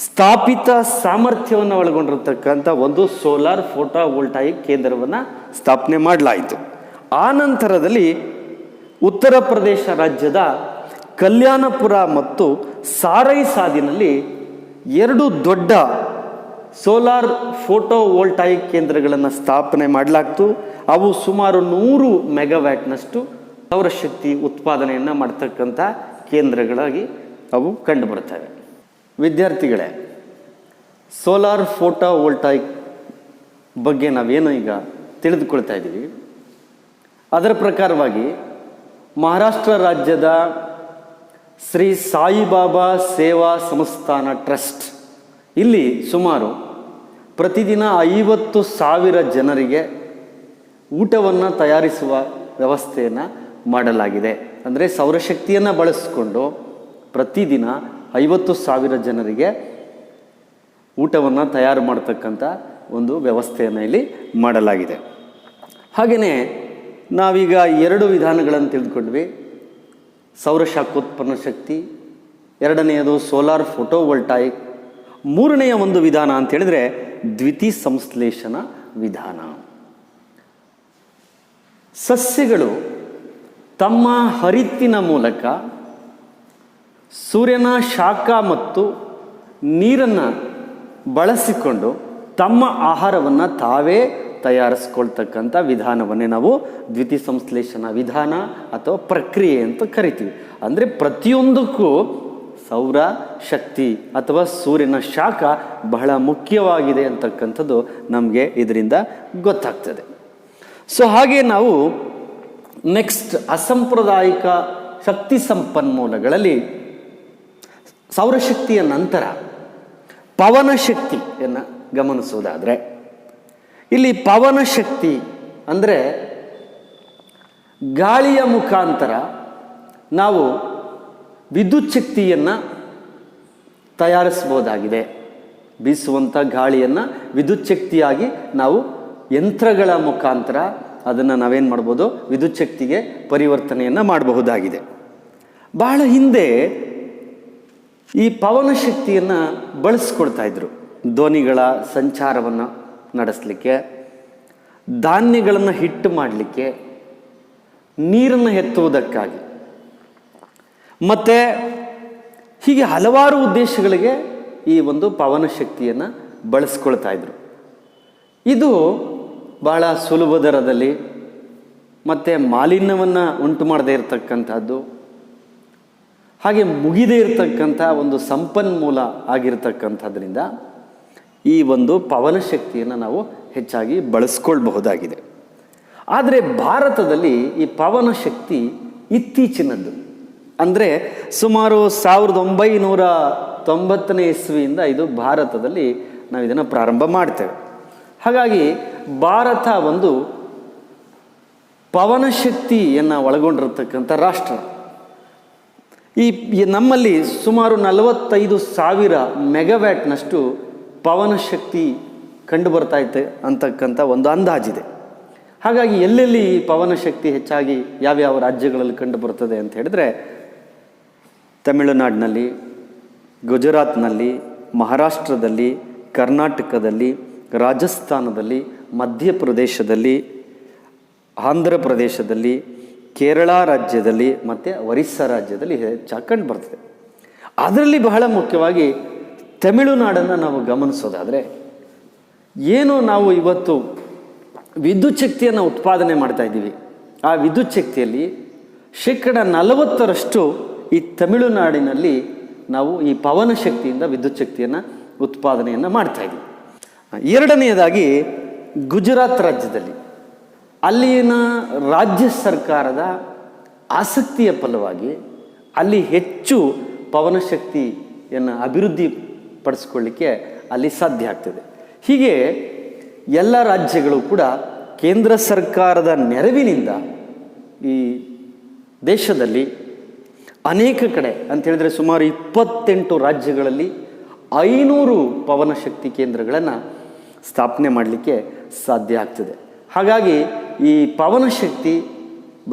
ಸ್ಥಾಪಿತ ಸಾಮರ್ಥ್ಯವನ್ನು ಒಳಗೊಂಡಿರತಕ್ಕಂಥ ಒಂದು ಸೋಲಾರ್ ಫೋಟೋ ವೋಲ್ಟಾಯಿಕ್ ಕೇಂದ್ರವನ್ನು ಸ್ಥಾಪನೆ ಮಾಡಲಾಯಿತು. ಆ ನಂತರದಲ್ಲಿ ಉತ್ತರ ಪ್ರದೇಶ ರಾಜ್ಯದ ಕಲ್ಯಾಣಪುರ ಮತ್ತು ಸಾರೈಸಾದಿನಲ್ಲಿ 2 ದೊಡ್ಡ ಸೋಲಾರ್ ಫೋಟೋ ವೋಲ್ಟಾಯಿಕ್ ಕೇಂದ್ರಗಳನ್ನು ಸ್ಥಾಪನೆ ಮಾಡಲಾಗ್ತು. ಅವು ಸುಮಾರು 100 ಮೆಗಾವ್ಯಾಟ್ನಷ್ಟು ಸೌರಶಕ್ತಿ ಉತ್ಪಾದನೆಯನ್ನು ಮಾಡ್ತಕ್ಕಂಥ ಕೇಂದ್ರಗಳಾಗಿ ಅವು ಕಂಡುಬರ್ತವೆ. ವಿದ್ಯಾರ್ಥಿಗಳೇ, ಸೋಲಾರ್ ಫೋಟೋ ವೋಲ್ಟಾಯಿಕ್ ಬಗ್ಗೆ ನಾವೇನು ಈಗ ತಿಳಿದುಕೊಳ್ತಾ ಇದ್ದೀವಿ, ಅದರ ಪ್ರಕಾರವಾಗಿ ಮಹಾರಾಷ್ಟ್ರ ರಾಜ್ಯದ ಶ್ರೀ ಸಾಯಿಬಾಬಾ ಸೇವಾ ಸಂಸ್ಥಾನ ಟ್ರಸ್ಟ್ ಇಲ್ಲಿ ಸುಮಾರು ಪ್ರತಿದಿನ 50,000 ಜನರಿಗೆ ಊಟವನ್ನು ತಯಾರಿಸುವ ವ್ಯವಸ್ಥೆಯನ್ನು ಮಾಡಲಾಗಿದೆ. ಅಂದರೆ ಸೌರಶಕ್ತಿಯನ್ನು ಬಳಸಿಕೊಂಡು ಪ್ರತಿದಿನ 50,000 ಜನರಿಗೆ ಊಟವನ್ನು ತಯಾರು ಮಾಡ್ತಕ್ಕಂಥ ಒಂದು ವ್ಯವಸ್ಥೆಯನ್ನು ಇಲ್ಲಿ ಮಾಡಲಾಗಿದೆ. ಹಾಗೆಯೇ ನಾವೀಗ 2 ವಿಧಾನಗಳನ್ನು ತಿಳಿದುಕೊಂಡ್ವಿ. ಸೌರಶಾಖೋತ್ಪನ್ನ ಶಕ್ತಿ, ಎರಡನೆಯದು ಸೋಲಾರ್ ಫೋಟೋ ವೋಲ್ಟಾಯಿಕ್, ಮೂರನೆಯ ಒಂದು ವಿಧಾನ ಅಂತ ಹೇಳಿದರೆ ದ್ವಿತೀಯ ಸಂಶ್ಲೇಷಣ ವಿಧಾನ. ಸಸ್ಯಗಳು ತಮ್ಮ ಹರಿತ್ತಿನ ಮೂಲಕ ಸೂರ್ಯನ ಶಾಖ ಮತ್ತು ನೀರನ್ನು ಬಳಸಿಕೊಂಡು ತಮ್ಮ ಆಹಾರವನ್ನು ತಾವೇ ತಯಾರಿಸ್ಕೊಳ್ತಕ್ಕಂಥ ವಿಧಾನವನ್ನೇ ನಾವು ದ್ವಿತೀಯ ಸಂಶ್ಲೇಷಣ ವಿಧಾನ ಅಥವಾ ಪ್ರಕ್ರಿಯೆ ಅಂತ ಕರಿತೀವಿ. ಅಂದರೆ ಪ್ರತಿಯೊಂದಕ್ಕೂ ಸೌರ ಶಕ್ತಿ ಅಥವಾ ಸೂರ್ಯನ ಶಾಖ ಬಹಳ ಮುಖ್ಯವಾಗಿದೆ ಅಂತಕ್ಕಂಥದ್ದು ನಮಗೆ ಇದರಿಂದ ಗೊತ್ತಾಗ್ತದೆ. ಸೊ ಹಾಗೆ ನಾವು ನೆಕ್ಸ್ಟ್ ಅಸಾಂಪ್ರದಾಯಿಕ ಶಕ್ತಿ ಸಂಪನ್ಮೂಲಗಳಲ್ಲಿ ಸೌರಶಕ್ತಿಯ ನಂತರ ಪವನ ಶಕ್ತಿಯನ್ನು ಗಮನಿಸೋದಾದರೆ, ಇಲ್ಲಿ ಪವನ ಶಕ್ತಿ ಅಂದರೆ ಗಾಳಿಯ ಮುಖಾಂತರ ನಾವು ವಿದ್ಯುತ್ ಶಕ್ತಿಯನ್ನು ತಯಾರಿಸ್ಬೋದಾಗಿದೆ. ಬೀಸುವಂಥ ಗಾಳಿಯನ್ನು ವಿದ್ಯುತ್ ಶಕ್ತಿಯಾಗಿ ನಾವು ಯಂತ್ರಗಳ ಮುಖಾಂತರ ಅದನ್ನು ನಾವೇನು ಮಾಡ್ಬೋದು, ವಿದ್ಯುತ್ ಶಕ್ತಿಗೆ ಪರಿವರ್ತನೆಯನ್ನು ಮಾಡಬಹುದಾಗಿದೆ. ಬಹಳ ಹಿಂದೆ ಈ ಪವನ ಶಕ್ತಿಯನ್ನು ಬಳಸ್ಕೊಳ್ತಾ ಇದ್ರು. ದೋಣಿಗಳ ಸಂಚಾರವನ್ನು ನಡೆಸಲಿಕ್ಕೆ, ಧಾನ್ಯಗಳನ್ನು ಹಿಟ್ಟು ಮಾಡಲಿಕ್ಕೆ, ನೀರನ್ನು ಎತ್ತುವುದಕ್ಕಾಗಿ, ಮತ್ತು ಹೀಗೆ ಹಲವಾರು ಉದ್ದೇಶಗಳಿಗೆ ಈ ಒಂದು ಪವನ ಶಕ್ತಿಯನ್ನು ಬಳಸ್ಕೊಳ್ತಾ ಇದ್ರು. ಇದು ಬಹಳ ಸುಲಭ ದರದಲ್ಲಿ ಮತ್ತು ಮಾಲಿನ್ಯವನ್ನು ಉಂಟು ಮಾಡದೇ ಇರತಕ್ಕಂಥದ್ದು, ಹಾಗೆ ಮುಗಿದೇ ಇರತಕ್ಕಂಥ ಒಂದು ಸಂಪನ್ಮೂಲ ಆಗಿರತಕ್ಕಂಥದ್ರಿಂದ ಈ ಒಂದು ಪವನ ಶಕ್ತಿಯನ್ನು ನಾವು ಹೆಚ್ಚಾಗಿ ಬಳಸ್ಕೊಳ್ಬಹುದಾಗಿದೆ. ಆದರೆ ಭಾರತದಲ್ಲಿ ಈ ಪವನ ಶಕ್ತಿ ಇತ್ತೀಚಿನದ್ದು. ಅಂದರೆ ಸುಮಾರು 1990ನೇ ಇಸ್ವಿಯಿಂದ ಇದು ಭಾರತದಲ್ಲಿ ನಾವು ಇದನ್ನು ಪ್ರಾರಂಭ ಮಾಡ್ತೇವೆ. ಹಾಗಾಗಿ ಭಾರತ ಒಂದು ಪವನ ಶಕ್ತಿಯನ್ನು ಒಳಗೊಂಡಿರತಕ್ಕಂಥ ರಾಷ್ಟ್ರ. ಈ ನಮ್ಮಲ್ಲಿ ಸುಮಾರು 45,000 ಮೆಗಾವ್ಯಾಟ್ನಷ್ಟು ಪವನ ಶಕ್ತಿ ಕಂಡು ಬರ್ತೈತೆ ಅಂತಕ್ಕಂಥ ಒಂದು ಅಂದಾಜಿದೆ. ಹಾಗಾಗಿ ಎಲ್ಲೆಲ್ಲಿ ಈ ಪವನ ಶಕ್ತಿ ಹೆಚ್ಚಾಗಿ ಯಾವ್ಯಾವ ರಾಜ್ಯಗಳಲ್ಲಿ ಕಂಡು ಬರ್ತದೆ ಅಂತ ಹೇಳಿದ್ರೆ, ತಮಿಳುನಾಡಿನಲ್ಲಿ, ಗುಜರಾತ್ನಲ್ಲಿ, ಮಹಾರಾಷ್ಟ್ರದಲ್ಲಿ, ಕರ್ನಾಟಕದಲ್ಲಿ, ರಾಜಸ್ಥಾನದಲ್ಲಿ, ಮಧ್ಯಪ್ರದೇಶದಲ್ಲಿ, ಆಂಧ್ರ ಪ್ರದೇಶದಲ್ಲಿ, ಕೇರಳ ರಾಜ್ಯದಲ್ಲಿ ಮತ್ತು ಒರಿಸ್ಸಾ ರಾಜ್ಯದಲ್ಲಿ ಹೆಚ್ಚಾಗಿ ಕಂಡು ಬರ್ತದೆ. ಅದರಲ್ಲಿ ಬಹಳ ಮುಖ್ಯವಾಗಿ ತಮಿಳುನಾಡನ್ನು ನಾವು ಗಮನಿಸೋದಾದರೆ, ಏನು ನಾವು ಇವತ್ತು ವಿದ್ಯುತ್ ಶಕ್ತಿಯನ್ನು ಉತ್ಪಾದನೆ ಮಾಡ್ತಾ ಇದ್ದೀವಿ, ಆ ವಿದ್ಯುತ್ ಶಕ್ತಿಯಲ್ಲಿ 40% ಈ ತಮಿಳುನಾಡಿನಲ್ಲಿ ನಾವು ಈ ಪವನ ಶಕ್ತಿಯಿಂದ ವಿದ್ಯುತ್ ಶಕ್ತಿಯನ್ನು ಉತ್ಪಾದನೆಯನ್ನು ಮಾಡ್ತಾ ಇದ್ದೀವಿ. ಎರಡನೆಯದಾಗಿ ಗುಜರಾತ್ ರಾಜ್ಯದಲ್ಲಿ, ಅಲ್ಲಿನ ರಾಜ್ಯ ಸರ್ಕಾರದ ಆಸಕ್ತಿಯ ಫಲವಾಗಿ ಅಲ್ಲಿ ಹೆಚ್ಚು ಪವನ ಶಕ್ತಿಯನ್ನು ಅಭಿವೃದ್ಧಿ ಪಡಿಸ್ಕೊಳ್ಳಿಕ್ಕೆ ಅಲ್ಲಿ ಸಾಧ್ಯ ಆಗ್ತದೆ. ಹೀಗೆ ಎಲ್ಲ ರಾಜ್ಯಗಳು ಕೂಡ ಕೇಂದ್ರ ಸರ್ಕಾರದ ನೆರವಿನಿಂದ ಈ ದೇಶದಲ್ಲಿ ಅನೇಕ ಕಡೆ ಅಂತ ಹೇಳಿದರೆ ಸುಮಾರು 28 ರಾಜ್ಯಗಳಲ್ಲಿ 500 ಪವನ ಶಕ್ತಿ ಕೇಂದ್ರಗಳನ್ನು ಸ್ಥಾಪನೆ ಮಾಡಲಿಕ್ಕೆ ಸಾಧ್ಯ ಆಗ್ತದೆ. ಹಾಗಾಗಿ ಈ ಪವನ ಶಕ್ತಿ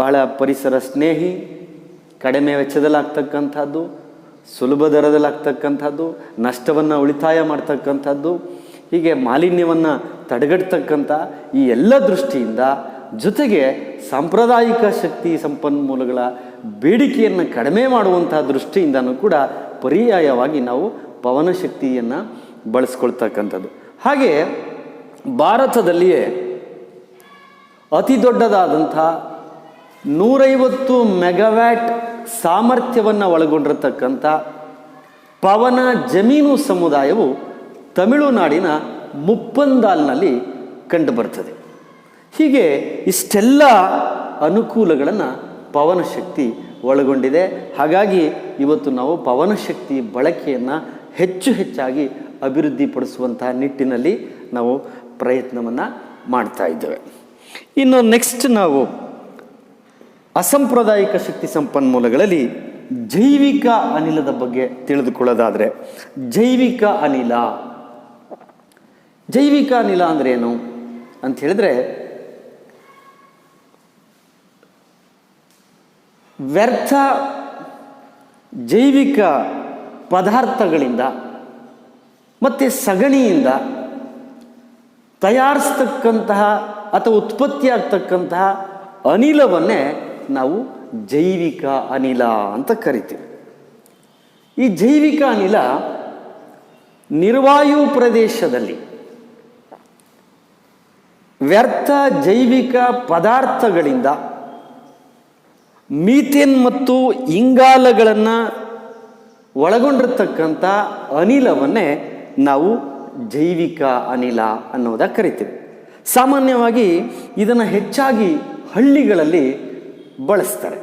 ಬಹಳ ಪರಿಸರ ಸ್ನೇಹಿ, ಕಡಿಮೆ ವೆಚ್ಚದಲ್ಲಾಗ್ತಕ್ಕಂಥದ್ದು, ಸುಲಭ ದರದಲ್ಲಾಗ್ತಕ್ಕಂಥದ್ದು, ನಷ್ಟವನ್ನು ಉಳಿತಾಯ ಮಾಡ್ತಕ್ಕಂಥದ್ದು, ಹೀಗೆ ಮಾಲಿನ್ಯವನ್ನು ತಡೆಗಟ್ಟತಕ್ಕಂಥ ಈ ಎಲ್ಲ ದೃಷ್ಟಿಯಿಂದ, ಜೊತೆಗೆ ಸಾಂಪ್ರದಾಯಿಕ ಶಕ್ತಿ ಸಂಪನ್ಮೂಲಗಳ ಬೇಡಿಕೆಯನ್ನು ಕಡಿಮೆ ಮಾಡುವಂಥ ದೃಷ್ಟಿಯಿಂದನೂ ಕೂಡ ಪರ್ಯಾಯವಾಗಿ ನಾವು ಪವನ ಶಕ್ತಿಯನ್ನು ಬಳಸ್ಕೊಳ್ತಕ್ಕಂಥದ್ದು. ಹಾಗೆ ಭಾರತದಲ್ಲಿಯೇ ಅತಿ ದೊಡ್ಡದಾದಂಥ 150 ಮೆಗಾವ್ಯಾಟ್ ಸಾಮರ್ಥ್ಯವನ್ನು ಒಳಗೊಂಡಿರತಕ್ಕಂಥ ಪವನ ಜಮೀನು ಸಮುದಾಯವು ತಮಿಳುನಾಡಿನ ಮುಪ್ಪಂದಾಲ್ನಲ್ಲಿ ಕಂಡುಬರ್ತದೆ. ಹೀಗೆ ಇಷ್ಟೆಲ್ಲ ಅನುಕೂಲಗಳನ್ನು ಪವನ ಶಕ್ತಿ ಒಳಗೊಂಡಿದೆ. ಹಾಗಾಗಿ ಇವತ್ತು ನಾವು ಪವನ ಶಕ್ತಿ ಬಳಕೆಯನ್ನು ಹೆಚ್ಚಾಗಿ ಅಭಿವೃದ್ಧಿಪಡಿಸುವಂತಹ ನಿಟ್ಟಿನಲ್ಲಿ ನಾವು ಪ್ರಯತ್ನವನ್ನು ಮಾಡ್ತಾ ಇದ್ದೇವೆ. ಇನ್ನು ನೆಕ್ಸ್ಟ್ ನಾವು ಅಸಾಂಪ್ರದಾಯಿಕ ಶಕ್ತಿ ಸಂಪನ್ಮೂಲಗಳಲ್ಲಿ ಜೈವಿಕ ಅನಿಲದ ಬಗ್ಗೆ ತಿಳಿದುಕೊಳ್ಳೋದಾದರೆ, ಜೈವಿಕ ಅನಿಲ ಅಂದರೆ ಏನು ಅಂತ ಹೇಳಿದ್ರೆ, ವ್ಯರ್ಥ ಜೈವಿಕ ಪದಾರ್ಥಗಳಿಂದ ಮತ್ತು ಸಗಣಿಯಿಂದ ತಯಾರಿಸ್ತಕ್ಕಂತಹ ಅಥವಾ ಉತ್ಪತ್ತಿಯಾಗ್ತಕ್ಕಂತಹ ಅನಿಲವನ್ನೇ ನಾವು ಜೈವಿಕ ಅನಿಲ ಅಂತ ಕರಿತೀವಿ. ಈ ಜೈವಿಕ ಅನಿಲ ನಿರ್ವಾಯು ಪ್ರದೇಶದಲ್ಲಿ ವ್ಯರ್ಥ ಜೈವಿಕ ಪದಾರ್ಥಗಳಿಂದ ಮೀಥೇನ್ ಮತ್ತು ಇಂಗಾಲಗಳನ್ನು ಒಳಗೊಂಡಿರ್ತಕ್ಕಂಥ ಅನಿಲವನ್ನೇ ನಾವು ಜೈವಿಕ ಅನಿಲ ಅನ್ನೋದಾಗಿ ಕರಿತೀವಿ. ಸಾಮಾನ್ಯವಾಗಿ ಇದನ್ನು ಹೆಚ್ಚಾಗಿ ಹಳ್ಳಿಗಳಲ್ಲಿ ಬಳಸ್ತಾರೆ.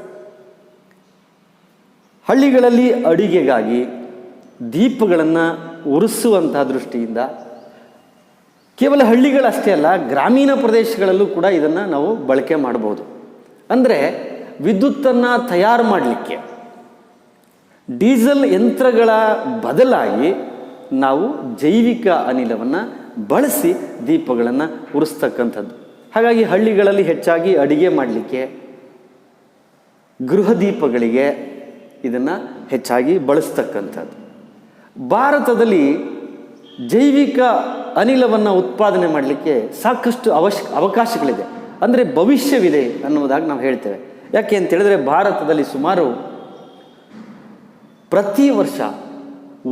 ಹಳ್ಳಿಗಳಲ್ಲಿ ಅಡಿಗೆಗಾಗಿ ದೀಪಗಳನ್ನು ಉರಿಸುವಂತಹ ದೃಷ್ಟಿಯಿಂದ, ಕೇವಲ ಹಳ್ಳಿಗಳಷ್ಟೇ ಅಲ್ಲ, ಗ್ರಾಮೀಣ ಪ್ರದೇಶಗಳಲ್ಲೂ ಕೂಡ ಇದನ್ನು ನಾವು ಬಳಕೆ ಮಾಡ್ಬೋದು. ಅಂದರೆ ವಿದ್ಯುತ್ತನ್ನು ತಯಾರು ಮಾಡಲಿಕ್ಕೆ ಡೀಸೆಲ್ ಯಂತ್ರಗಳ ಬದಲಾಗಿ ನಾವು ಜೈವಿಕ ಅನಿಲವನ್ನು ಬಳಸಿ ದೀಪಗಳನ್ನು ಉರಿಸ್ತಕ್ಕಂಥದ್ದು. ಹಾಗಾಗಿ ಹಳ್ಳಿಗಳಲ್ಲಿ ಹೆಚ್ಚಾಗಿ ಅಡಿಗೆ ಮಾಡಲಿಕ್ಕೆ, ಗೃಹ ದೀಪಗಳಿಗೆ ಇದನ್ನು ಹೆಚ್ಚಾಗಿ ಬಳಸ್ತಕ್ಕಂಥದ್ದು. ಭಾರತದಲ್ಲಿ ಜೈವಿಕ ಅನಿಲವನ್ನು ಉತ್ಪಾದನೆ ಮಾಡಲಿಕ್ಕೆ ಸಾಕಷ್ಟು ಅವಕಾಶಗಳಿದೆ, ಅಂದರೆ ಭವಿಷ್ಯವಿದೆ ಅನ್ನೋದಾಗಿ ನಾವು ಹೇಳ್ತೇವೆ. ಯಾಕೆ ಅಂತ ಹೇಳಿದ್ರೆ, ಭಾರತದಲ್ಲಿ ಸುಮಾರು ಪ್ರತಿ ವರ್ಷ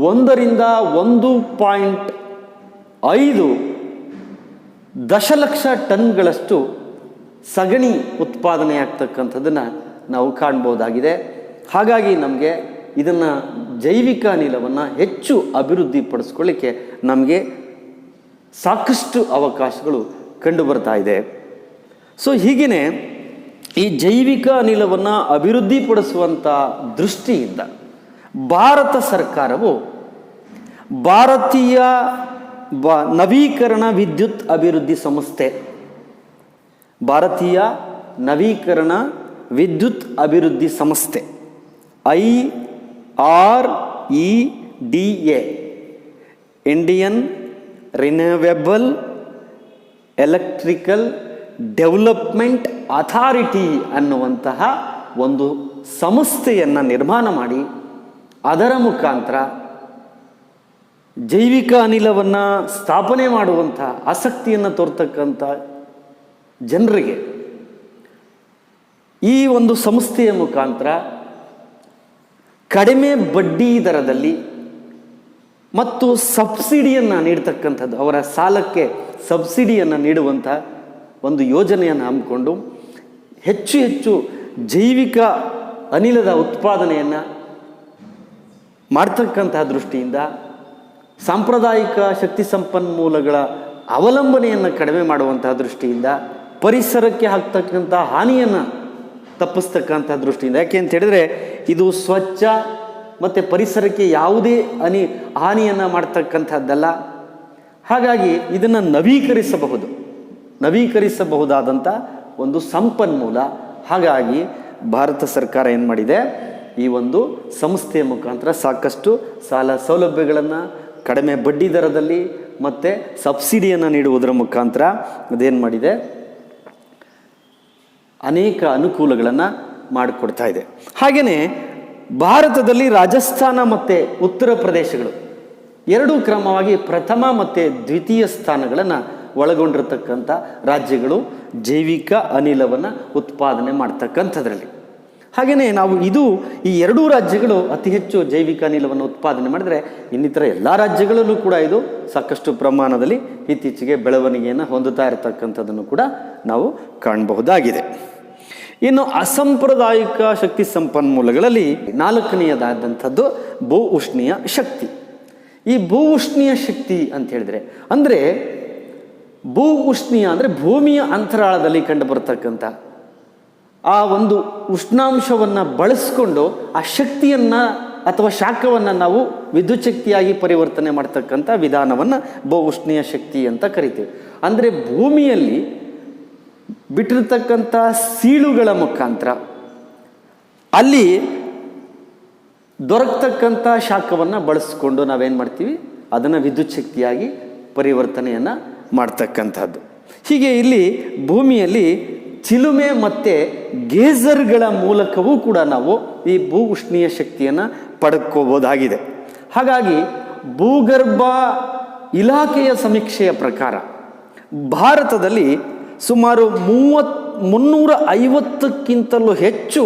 1 ರಿಂದ 1.5 ದಶಲಕ್ಷ ಟನ್ಗಳಷ್ಟು ಸಗಣಿ ಉತ್ಪಾದನೆ ಆಗ್ತಕ್ಕಂಥದ್ದನ್ನು ನಾವು ಕಾಣ್ಬೋದಾಗಿದೆ. ಹಾಗಾಗಿ ನಮಗೆ ಇದನ್ನು ಜೈವಿಕ ಅನಿಲವನ್ನು ಹೆಚ್ಚು ಅಭಿವೃದ್ಧಿಪಡಿಸ್ಕೊಳ್ಳಿಕ್ಕೆ ನಮಗೆ ಸಾಕಷ್ಟು ಅವಕಾಶಗಳು ಕಂಡುಬರ್ತಾ ಇದೆ. ಸೊ ಹೀಗೆಯೇ ಈ ಜೈವಿಕ ಅನಿಲವನ್ನು ಅಭಿವೃದ್ಧಿಪಡಿಸುವಂಥ ದೃಷ್ಟಿಯಿಂದ ಭಾರತ ಸರ್ಕಾರವು ಭಾರತೀಯ ನವೀಕರಣ ವಿದ್ಯುತ್ ಅಭಿವೃದ್ಧಿ ಸಂಸ್ಥೆ, ಭಾರತೀಯ ನವೀಕರಣ ವಿದ್ಯುತ್ ಅಭಿವೃದ್ಧಿ ಸಂಸ್ಥೆ IREDA, Indian renewable electrical development authority ಅನ್ನುವಂತಹ ಒಂದು ಸಂಸ್ಥೆಯನ್ನು ನಿರ್ಮಾಣ ಮಾಡಿ, ಅದರ ಮುಖಾಂತರ ಜೈವಿಕ ಅನಿಲವನ್ನು ಸ್ಥಾಪನೆ ಮಾಡುವಂಥ ಆಸಕ್ತಿಯನ್ನು ತೋರ್ತಕ್ಕಂಥ ಜನರಿಗೆ ಈ ಒಂದು ಸಂಸ್ಥೆಯ ಮುಖಾಂತರ ಕಡಿಮೆ ಬಡ್ಡಿ ದರದಲ್ಲಿ ಮತ್ತು ಸಬ್ಸಿಡಿಯನ್ನು ನೀಡ್ತಕ್ಕಂಥದ್ದು, ಅವರ ಸಾಲಕ್ಕೆ ಸಬ್ಸಿಡಿಯನ್ನು ನೀಡುವಂಥ ಒಂದು ಯೋಜನೆಯನ್ನು ಹಮ್ಮಿಕೊಂಡು ಹೆಚ್ಚು ಜೈವಿಕ ಅನಿಲದ ಉತ್ಪಾದನೆಯನ್ನು ಮಾಡ್ತಕ್ಕಂತಹ ದೃಷ್ಟಿಯಿಂದ ಸಾಂಪ್ರದಾಯಿಕ ಶಕ್ತಿ ಸಂಪನ್ಮೂಲಗಳ ಅವಲಂಬನೆಯನ್ನು ಕಡಿಮೆ ಮಾಡುವಂತಹ ದೃಷ್ಟಿಯಿಂದ ಪರಿಸರಕ್ಕೆ ಆಗ್ತಕ್ಕಂಥ ಹಾನಿಯನ್ನು ತಪ್ಪಿಸ್ತಕ್ಕಂಥ ದೃಷ್ಟಿಯಿಂದ, ಯಾಕೆ ಅಂತ ಹೇಳಿದರೆ ಇದು ಸ್ವಚ್ಛ ಮತ್ತು ಪರಿಸರಕ್ಕೆ ಯಾವುದೇ ಹಾನಿಯನ್ನು ಮಾಡ್ತಕ್ಕಂಥದ್ದಲ್ಲ. ಹಾಗಾಗಿ ಇದನ್ನು ನವೀಕರಿಸಬಹುದಾದಂಥ ಒಂದು ಸಂಪನ್ಮೂಲ. ಹಾಗಾಗಿ ಭಾರತ ಸರ್ಕಾರ ಏನು ಮಾಡಿದೆ, ಈ ಒಂದು ಸಂಸ್ಥೆಯ ಮುಖಾಂತರ ಸಾಕಷ್ಟು ಸಾಲ ಸೌಲಭ್ಯಗಳನ್ನು ಕಡಿಮೆ ಬಡ್ಡಿ ದರದಲ್ಲಿ ಮತ್ತು ಸಬ್ಸಿಡಿಯನ್ನು ನೀಡುವುದರ ಮುಖಾಂತರ ಅದೇನು ಮಾಡಿದೆ, ಅನೇಕ ಅನುಕೂಲಗಳನ್ನು ಮಾಡಿಕೊಡ್ತಾ ಇದೆ. ಹಾಗೆಯೇ ಭಾರತದಲ್ಲಿ ರಾಜಸ್ಥಾನ ಮತ್ತು ಉತ್ತರ ಪ್ರದೇಶಗಳು ಎರಡೂ ಕ್ರಮವಾಗಿ ಪ್ರಥಮ ಮತ್ತು ದ್ವಿತೀಯ ಸ್ಥಾನಗಳನ್ನು ಒಳಗೊಂಡಿರತಕ್ಕಂಥ ರಾಜ್ಯಗಳು ಜೈವಿಕ ಅನಿಲವನ್ನು ಉತ್ಪಾದನೆ ಮಾಡ್ತಕ್ಕಂಥದ್ರಲ್ಲಿ. ಹಾಗೆಯೇ ನಾವು ಈ ಎರಡೂ ರಾಜ್ಯಗಳು ಅತಿ ಹೆಚ್ಚು ಜೈವಿಕ ಅನಿಲವನ್ನು ಉತ್ಪಾದನೆ ಮಾಡಿದರೆ, ಇನ್ನಿತರ ಎಲ್ಲ ರಾಜ್ಯಗಳಲ್ಲೂ ಕೂಡ ಇದು ಸಾಕಷ್ಟು ಪ್ರಮಾಣದಲ್ಲಿ ಇತ್ತೀಚೆಗೆ ಬೆಳವಣಿಗೆಯನ್ನು ಹೊಂದುತ್ತಾ ಇರತಕ್ಕಂಥದ್ದನ್ನು ಕೂಡ ನಾವು ಕಾಣಬಹುದಾಗಿದೆ. ಇನ್ನು ಅಸಾಂಪ್ರದಾಯಿಕ ಶಕ್ತಿ ಸಂಪನ್ಮೂಲಗಳಲ್ಲಿ ನಾಲ್ಕನೆಯದಾದಂಥದ್ದು ಭೂ ಉಷ್ಣೀಯ ಶಕ್ತಿ. ಈ ಭೂ ಉಷ್ಣೀಯ ಶಕ್ತಿ ಅಂತ ಹೇಳಿದ್ರೆ ಅಂದರೆ ಭೂ ಉಷ್ಣೀಯ ಅಂದರೆ ಭೂಮಿಯ ಅಂತರಾಳದಲ್ಲಿ ಕಂಡು ಬರ್ತಕ್ಕಂಥ ಆ ಒಂದು ಉಷ್ಣಾಂಶವನ್ನು ಬಳಸ್ಕೊಂಡು ಆ ಶಕ್ತಿಯನ್ನು ಅಥವಾ ಶಾಖವನ್ನು ನಾವು ವಿದ್ಯುತ್ ಶಕ್ತಿಯಾಗಿ ಪರಿವರ್ತನೆ ಮಾಡ್ತಕ್ಕಂಥ ವಿಧಾನವನ್ನು ಭೂ ಉಷ್ಣೀಯ ಶಕ್ತಿ ಅಂತ ಕರಿತೀವಿ. ಅಂದರೆ ಭೂಮಿಯಲ್ಲಿ ಬಿಟ್ಟಿರ್ತಕ್ಕಂಥ ಸೀಳುಗಳ ಮುಖಾಂತರ ಅಲ್ಲಿ ದೊರಕತಕ್ಕಂಥ ಶಾಖವನ್ನು ಬಳಸ್ಕೊಂಡು ನಾವೇನು ಮಾಡ್ತೀವಿ, ಅದನ್ನು ವಿದ್ಯುತ್ ಶಕ್ತಿಯಾಗಿ ಪರಿವರ್ತನೆಯನ್ನು ಮಾಡ್ತಕ್ಕಂಥದ್ದು. ಹೀಗೆ ಇಲ್ಲಿ ಭೂಮಿಯಲ್ಲಿ ಚಿಲುಮೆ ಮತ್ತು ಗೇಜರ್ಗಳ ಮೂಲಕವೂ ಕೂಡ ನಾವು ಈ ಭೂ ಉಷ್ಣೀಯ ಶಕ್ತಿಯನ್ನು ಪಡ್ಕೋಬೋದಾಗಿದೆ. ಹಾಗಾಗಿ ಭೂಗರ್ಭ ಇಲಾಖೆಯ ಸಮೀಕ್ಷೆಯ ಪ್ರಕಾರ ಭಾರತದಲ್ಲಿ ಸುಮಾರು 350ಕ್ಕಿಂತಲೂ ಹೆಚ್ಚು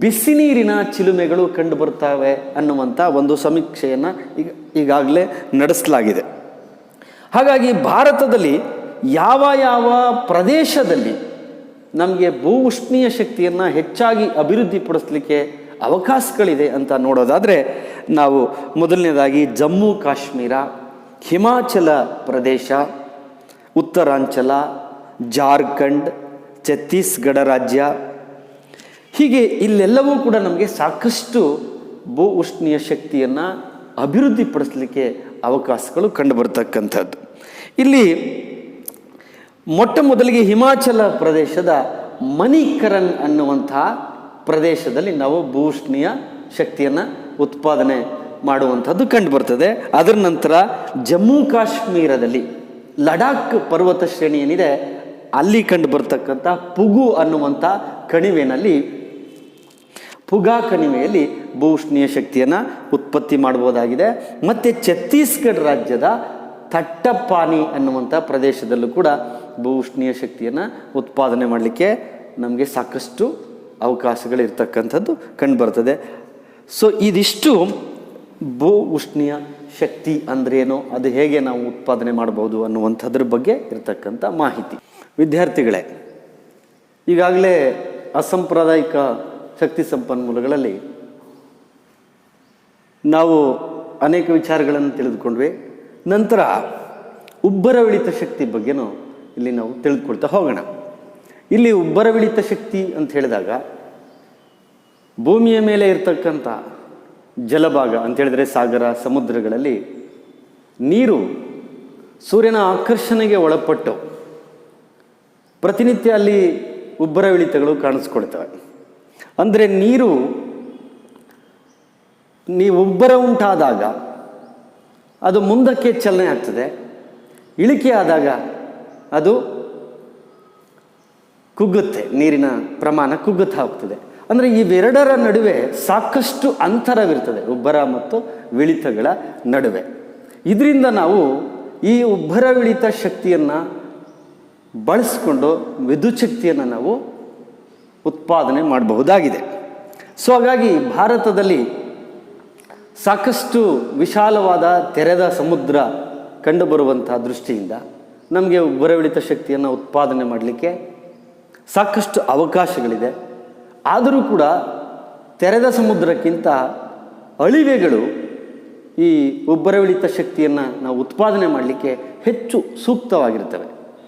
ಬಿಸಿ ನೀರಿನ ಚಿಲುಮೆಗಳು ಕಂಡು ಬರ್ತವೆ ಅನ್ನುವಂಥ ಒಂದು ಸಮೀಕ್ಷೆಯನ್ನು ಈಗಾಗಲೇ ನಡೆಸಲಾಗಿದೆ. ಹಾಗಾಗಿ ಭಾರತದಲ್ಲಿ ಯಾವ ಯಾವ ಪ್ರದೇಶದಲ್ಲಿ ನಮಗೆ ಭೂ ಉಷ್ಣೀಯ ಶಕ್ತಿಯನ್ನು ಹೆಚ್ಚಾಗಿ ಅಭಿವೃದ್ಧಿಪಡಿಸಲಿಕ್ಕೆ ಅವಕಾಶಗಳಿದೆ ಅಂತ ನೋಡೋದಾದರೆ ನಾವು ಮೊದಲನೇದಾಗಿ ಜಮ್ಮು ಕಾಶ್ಮೀರ, ಹಿಮಾಚಲ ಪ್ರದೇಶ, ಉತ್ತರಾಂಚಲ, ಜಾರ್ಖಂಡ್, ಛತ್ತೀಸ್ಗಢ ರಾಜ್ಯ, ಹೀಗೆ ಇಲ್ಲೆಲ್ಲವೂ ಕೂಡ ನಮಗೆ ಸಾಕಷ್ಟು ಭೂ ಉಷ್ಣೀಯ ಶಕ್ತಿಯನ್ನು ಅಭಿವೃದ್ಧಿಪಡಿಸಲಿಕ್ಕೆ ಅವಕಾಶಗಳು ಕಂಡುಬರ್ತಕ್ಕಂಥದ್ದು. ಇಲ್ಲಿ ಮೊಟ್ಟ ಮೊದಲಿಗೆ ಹಿಮಾಚಲ ಪ್ರದೇಶದ ಮಣಿಕರನ್ ಅನ್ನುವಂಥ ಪ್ರದೇಶದಲ್ಲಿ ನಾವು ಭೂ ಉಷ್ಣೀಯ ಶಕ್ತಿಯನ್ನು ಉತ್ಪಾದನೆ ಮಾಡುವಂಥದ್ದು ಕಂಡುಬರ್ತದೆ. ಅದರ ನಂತರ ಜಮ್ಮು ಕಾಶ್ಮೀರದಲ್ಲಿ ಲಡಾಖ್ ಪರ್ವತ ಶ್ರೇಣಿ ಏನಿದೆ ಅಲ್ಲಿ ಕಂಡು ಬರ್ತಕ್ಕಂಥ ಪುಗು ಅನ್ನುವಂಥ ಕಣಿವೆಯಲ್ಲಿ ಪುಗಾ ಕಣಿವೆಯಲ್ಲಿ ಭೂ ಉಷ್ಣೀಯ ಶಕ್ತಿಯನ್ನು ಉತ್ಪತ್ತಿ ಮಾಡ್ಬೋದಾಗಿದೆ. ಮತ್ತು ಛತ್ತೀಸ್ಗಢ ರಾಜ್ಯದ ತಟ್ಟಪಾನಿ ಅನ್ನುವಂಥ ಪ್ರದೇಶದಲ್ಲೂ ಕೂಡ ಭೂ ಉಷ್ಣೀಯ ಶಕ್ತಿಯನ್ನು ಉತ್ಪಾದನೆ ಮಾಡಲಿಕ್ಕೆ ನಮಗೆ ಸಾಕಷ್ಟು ಅವಕಾಶಗಳಿರ್ತಕ್ಕಂಥದ್ದು ಕಂಡುಬರ್ತದೆ. ಸೊ ಇದಿಷ್ಟು ಭೂ ಉಷ್ಣೀಯ ಶಕ್ತಿ ಅಂದ್ರೇನು, ಅದು ಹೇಗೆ ನಾವು ಉತ್ಪಾದನೆ ಮಾಡಬಹುದು ಅನ್ನುವಂಥದ್ರ ಬಗ್ಗೆ ಇರತಕ್ಕಂಥ ಮಾಹಿತಿ. ವಿದ್ಯಾರ್ಥಿಗಳೇ, ಈಗಾಗಲೇ ಅಸಾಂಪ್ರದಾಯಿಕ ಶಕ್ತಿ ಸಂಪನ್ಮೂಲಗಳಲ್ಲಿ ನಾವು ಅನೇಕ ವಿಚಾರಗಳನ್ನು ತಿಳಿದುಕೊಂಡ್ವಿ. ನಂತರ ಉಬ್ಬರವಿಳಿತ ಶಕ್ತಿ ಬಗ್ಗೆನೂ ಇಲ್ಲಿ ನಾವು ತಿಳಿದುಕೊಳ್ತಾ ಹೋಗೋಣ. ಇಲ್ಲಿ ಉಬ್ಬರವಿಳಿತ ಶಕ್ತಿ ಅಂತ ಹೇಳಿದಾಗ ಭೂಮಿಯ ಮೇಲೆ ಇರ್ತಕ್ಕಂಥ ಜಲಭಾಗ ಅಂತ ಹೇಳಿದರೆ ಸಾಗರ, ಸಮುದ್ರಗಳಲ್ಲಿ ನೀರು ಸೂರ್ಯನ ಆಕರ್ಷಣೆಗೆ ಒಳಪಟ್ಟು ಪ್ರತಿನಿತ್ಯ ಅಲ್ಲಿ ಉಬ್ಬರವಿಳಿತಗಳು ಕಾಣಿಸ್ಕೊಳ್ತವೆ. ಅಂದರೆ ನೀವು ಉಬ್ಬರ ಉಂಟಾದಾಗ ಅದು ಮುಂದಕ್ಕೆ ಚಲನೆ ಆಗ್ತದೆ, ಇಳಿಕೆ ಆದಾಗ ಅದು ಕುಗ್ಗುತ್ತೆ, ನೀರಿನ ಪ್ರಮಾಣ ಕುಗ್ಗುತ್ತಾ ಹೋಗ್ತದೆ. ಅಂದರೆ ಇವೆರಡರ ನಡುವೆ ಸಾಕಷ್ಟು ಅಂತರವಿರ್ತದೆ, ಉಬ್ಬರ ಮತ್ತು ವಿಳಿತಗಳ ನಡುವೆ. ಇದರಿಂದ ನಾವು ಈ ಉಬ್ಬರವಿಳಿತ ಶಕ್ತಿಯನ್ನು ಬಳಸಿಕೊಂಡು ವಿದ್ಯುತ್ ಶಕ್ತಿಯನ್ನು ನಾವು ಉತ್ಪಾದನೆ ಮಾಡಬಹುದಾಗಿದೆ. ಸೊ ಹಾಗಾಗಿ ಭಾರತದಲ್ಲಿ ಸಾಕಷ್ಟು ವಿಶಾಲವಾದ ತೆರೆದ ಸಮುದ್ರ ಕಂಡುಬರುವಂಥ ದೃಷ್ಟಿಯಿಂದ ನಮಗೆ ಉಬ್ಬರವಿಳಿತ ಶಕ್ತಿಯನ್ನು ಉತ್ಪಾದನೆ ಮಾಡಲಿಕ್ಕೆ ಸಾಕಷ್ಟು ಅವಕಾಶಗಳಿದೆ. ಆದರೂ ಕೂಡ ತೆರೆದ ಸಮುದ್ರಕ್ಕಿಂತ ಅಳಿವೆಗಳು ಈ ಉಬ್ಬರವಿಳಿತ ಶಕ್ತಿಯನ್ನು ನಾವು ಉತ್ಪಾದನೆ ಮಾಡಲಿಕ್ಕೆ ಹೆಚ್ಚು ಸೂಕ್ತವಾಗಿರ್ತವೆ.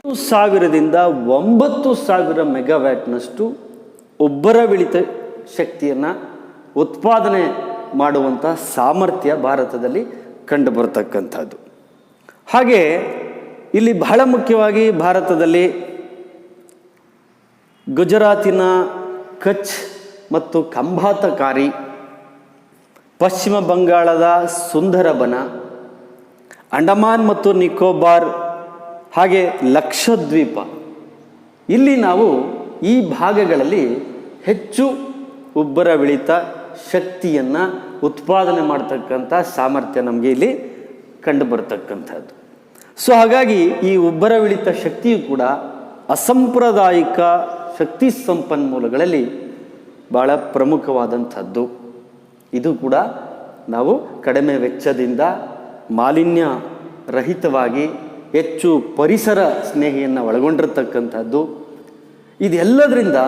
1000ರಿಂದ 9000 ಮೆಗಾವ್ಯಾಟ್ನಷ್ಟು ಉಬ್ಬರವಿಳಿತ ಶಕ್ತಿಯನ್ನು ಉತ್ಪಾದನೆ ಮಾಡುವಂಥ ಸಾಮರ್ಥ್ಯ ಭಾರತದಲ್ಲಿ ಕಂಡುಬರ್ತಕ್ಕಂಥದ್ದು. ಹಾಗೆ ಇಲ್ಲಿ ಬಹಳ ಮುಖ್ಯವಾಗಿ ಭಾರತದಲ್ಲಿ ಗುಜರಾತಿನ ಕಚ್ ಮತ್ತು ಖಂಭಾತಕಾರಿ, ಪಶ್ಚಿಮ ಬಂಗಾಳದ ಸುಂದರಬನ, ಅಂಡಮಾನ್ ಮತ್ತು ನಿಕೋಬಾರ್, ಹಾಗೆ ಲಕ್ಷದ್ವೀಪ, ಇಲ್ಲಿ ನಾವು ಈ ಭಾಗಗಳಲ್ಲಿ ಹೆಚ್ಚು ಉಬ್ಬರವಿಳಿತ ಶಕ್ತಿಯನ್ನು ಉತ್ಪಾದನೆ ಮಾಡ್ತಕ್ಕಂಥ ಸಾಮರ್ಥ್ಯ ನಮಗೆ ಇಲ್ಲಿ ಕಂಡುಬರ್ತಕ್ಕಂಥದ್ದು. ಸೊ ಹಾಗಾಗಿ ಈ ಉಬ್ಬರವಿಳಿತ ಶಕ್ತಿಯು ಕೂಡ ಅಸಾಂಪ್ರದಾಯಿಕ ಶಕ್ತಿ ಸಂಪನ್ಮೂಲಗಳಲ್ಲಿ ಭಾಳ ಪ್ರಮುಖವಾದಂಥದ್ದು. ಇದು ಕೂಡ ನಾವು ಕಡಿಮೆ ವೆಚ್ಚದಿಂದ ಮಾಲಿನ್ಯ ರಹಿತವಾಗಿ ಹೆಚ್ಚು ಪರಿಸರ ಸ್ನೇಹಿಯನ್ನು ಒಳಗೊಂಡಿರ್ತಕ್ಕಂಥದ್ದು. ಇದೆಲ್ಲದರಿಂದ